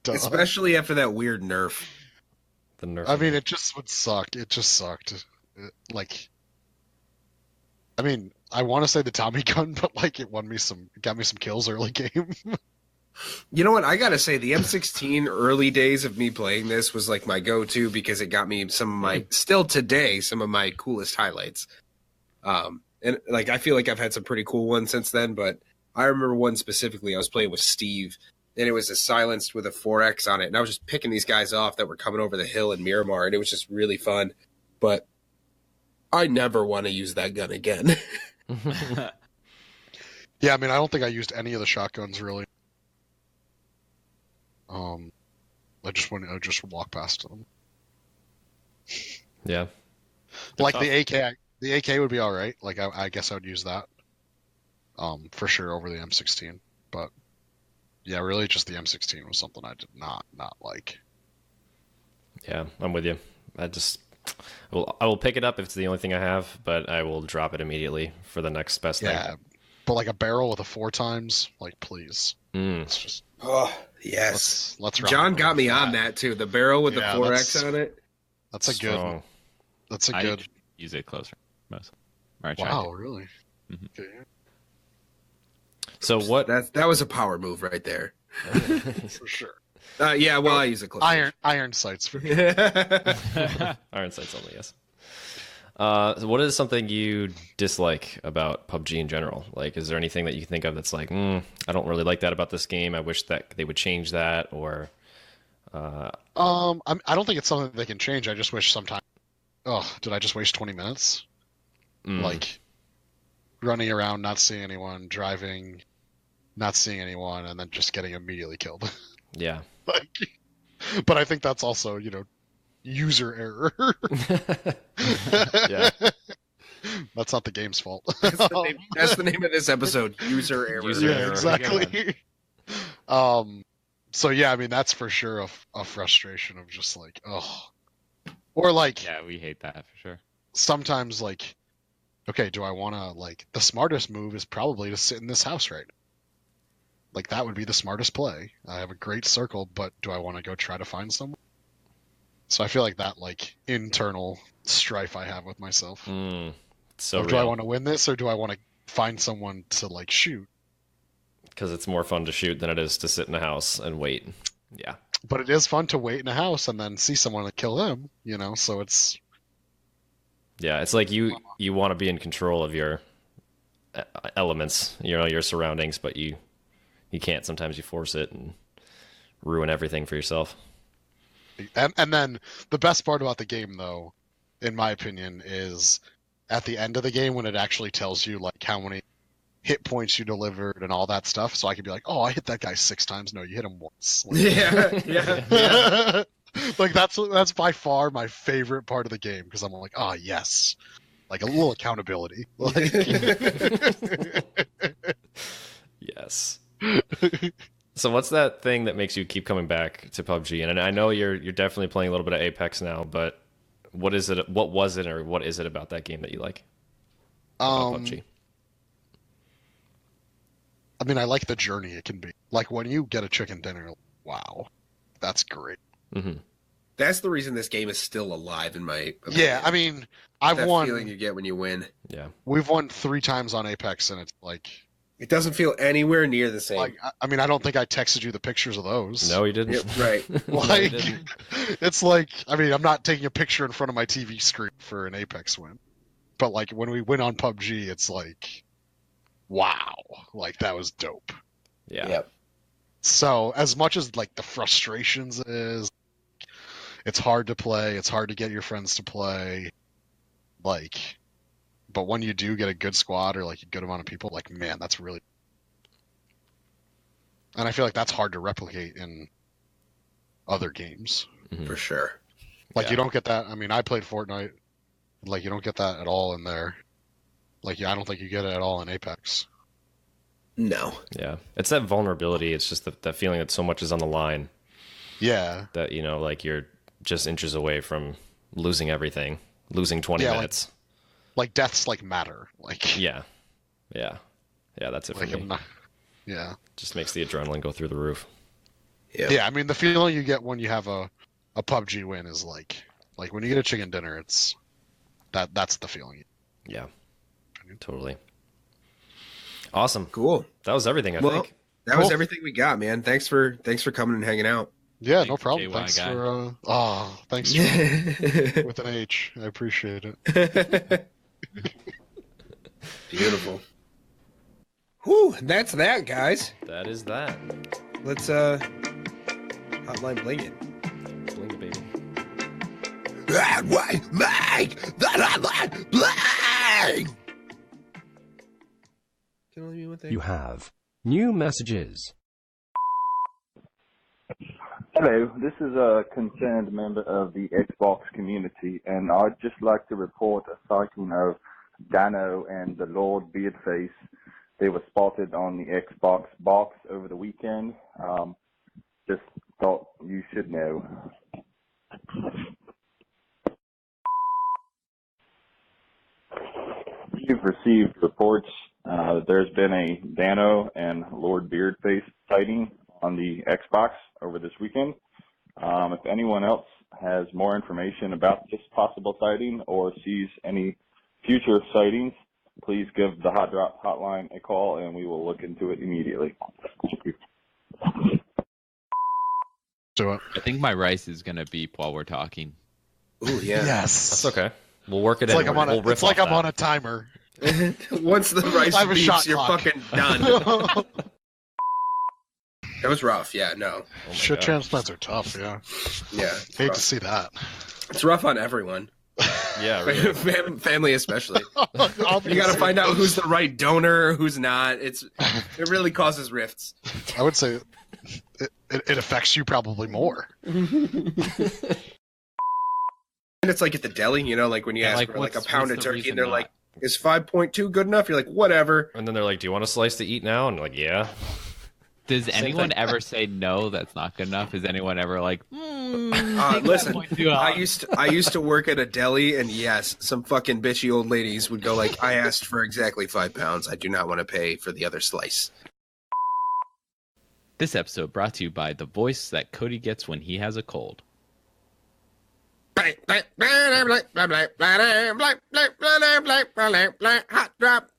Especially after that weird nerf. The nerf. I mean, it just would suck. It just sucked. I mean, I want to say the Tommy gun, but like it got me some kills early game. You know what? I gotta say, the M16 early days of me playing this was like my go-to because it got me some of my coolest highlights. And like I feel like I've had some pretty cool ones since then, but I remember one specifically. I was playing with Steve, and it was a silenced with a 4X on it, and I was just picking these guys off that were coming over the hill in Miramar, and it was just really fun. But I never want to use that gun again. Yeah, I mean, I don't think I used any of the shotguns really. I just walk past them. Yeah. Like the AK, the AK would be all right. Like I guess I would use that, for sure over the M16. But yeah, really, just the M16 was something I did not like. Yeah, I'm with you. I will pick it up if it's the only thing I have, but I will drop it immediately for the next best thing. Yeah, but like a barrel with a 4x, like please. It's just. Oh yes, let's John got me on that too. The barrel with the 4X on it. That's a good. That's a good. I use it closer most. Wow, really? Mm-hmm. Okay. So what? That was a power move right there. For sure. Yeah, well, I use it closer. Iron sights for sure. Iron sights only, yes. So what is something you dislike about PUBG in general? Like, is there anything that you think of that's like, I don't really like that about this game. I wish that they would change that, or. I don't think it's something that they can change. I just wish sometimes. Oh, did I just waste 20 minutes? Like, running around, not seeing anyone, driving, not seeing anyone, and then just getting immediately killed. Yeah. But I think that's also, user error. Yeah. That's not the game's fault. That's the name of this episode. User error. Yeah, exactly. So yeah, I mean that's for sure a frustration of just like, or like, yeah, we hate that for sure. Sometimes like, okay, do I want to like the smartest move is probably to sit in this house right now. Like that would be the smartest play. I have a great circle, but do I want to go try to find someone? So I feel like that like internal strife I have with myself. So do I want to win this or do I want to find someone to like shoot? Because it's more fun to shoot than it is to sit in a house and wait. Yeah. But it is fun to wait in a house and then see someone and kill them, so it's... Yeah, it's like you want to be in control of your elements, your surroundings, but you can't. Sometimes you force it and ruin everything for yourself. And then the best part about the game, though, in my opinion, is at the end of the game when it actually tells you like how many hit points you delivered and all that stuff. So I could be like, oh, I hit that guy 6 times. No, you hit him once. Like, yeah. Like that's by far my favorite part of the game because I'm like, oh yes, like a little accountability. Like... Yes. So what's that thing that makes you keep coming back to PUBG? And I know you're definitely playing a little bit of Apex now, but what is it? What was it, or what is it about that game that you like? About PUBG. I mean, I like the journey it can be. Like when you get a chicken dinner, wow, that's great. Mm-hmm. That's the reason this game is still alive in my opinion. Yeah, I mean, I've that won. Feeling you get when you win. Yeah, we've won 3 times on Apex, and it's like it doesn't feel anywhere near the same. Like, I mean, I don't think I texted you the pictures of those. No, you didn't. Yeah, right. Like, it's like, I mean, I'm not taking a picture in front of my TV screen for an Apex win, but like when we win on PUBG, it's like, wow, like that was dope. Yeah. Yep. So as much as like the frustrations is, it's hard to play. It's hard to get your friends to play. Like, but when you do get a good squad or like a good amount of people, like, man, that's really. And I feel like that's hard to replicate in other games. Mm-hmm. For sure. Like, you don't get that. I mean, I played Fortnite. Like, you don't get that at all in there. Like, yeah, I don't think you get it at all in Apex. No. Yeah, it's that vulnerability. It's just that feeling that so much is on the line. Yeah. That, you know, like you're just inches away from losing everything, losing 20 minutes. Like deaths like matter. Like yeah, that's it for me. Yeah, just makes the adrenaline go through the roof. Yeah. I mean, the feeling you get when you have a PUBG win is like when you get a chicken dinner. It's that's the feeling. Yeah, totally. Awesome. Cool. That was everything. I think that was everything we got, man. Thanks for coming and hanging out. Yeah, no problem. KyGuy Thanks guy. thanks for with an H. I appreciate it. Beautiful. Whew, that's that, guys. that is that. Let's hotline bling it. Bling it, baby. And we make the hotline bling! Can only be one thing. You have new messages. Hello, this is a concerned member of the Xbox community, and I'd just like to report a sighting of Dano and the Lord Beardface. They were spotted on the Xbox box over the weekend. Just thought you should know. We've received reports there's been a Dano and Lord Beardface sighting on the Xbox over this weekend. If anyone else has more information about this possible sighting or sees any future sightings, please give the Hot Drop hotline a call and we will look into it immediately. Thank you. Do it. I think my rice is gonna beep while we're talking. Ooh, yeah. Yes. That's okay. We'll work it It's in. like I'm on We'll riff I'm off on a timer. Once the rice I have a shot beeps, you're clock. fucking done. That was rough. Yeah, no. Oh my Shit God. transplants are tough. Yeah. Yeah. It's Hate rough. to see that. It's rough on everyone. Yeah, really. Family especially. You Obviously. got to find out who's the right donor, who's not. It really causes rifts. I would say it affects you probably more. And it's like at the deli, you know, like when you ask for like a pound of what's the turkey, reason and they're not? like, "Is 5.2 good enough?" You're like, "Whatever." And then they're like, "Do you want a slice to eat now?" And like, "Yeah." Does Same anyone thing. ever say no? That's not good enough. Is anyone ever like, Listen, I used to work at a deli, and yes, some fucking bitchy old ladies would go like, "I asked for exactly 5 pounds. I do not want to pay for the other slice." This episode brought to you by the voice that Cody gets when he has a cold. Hot drop.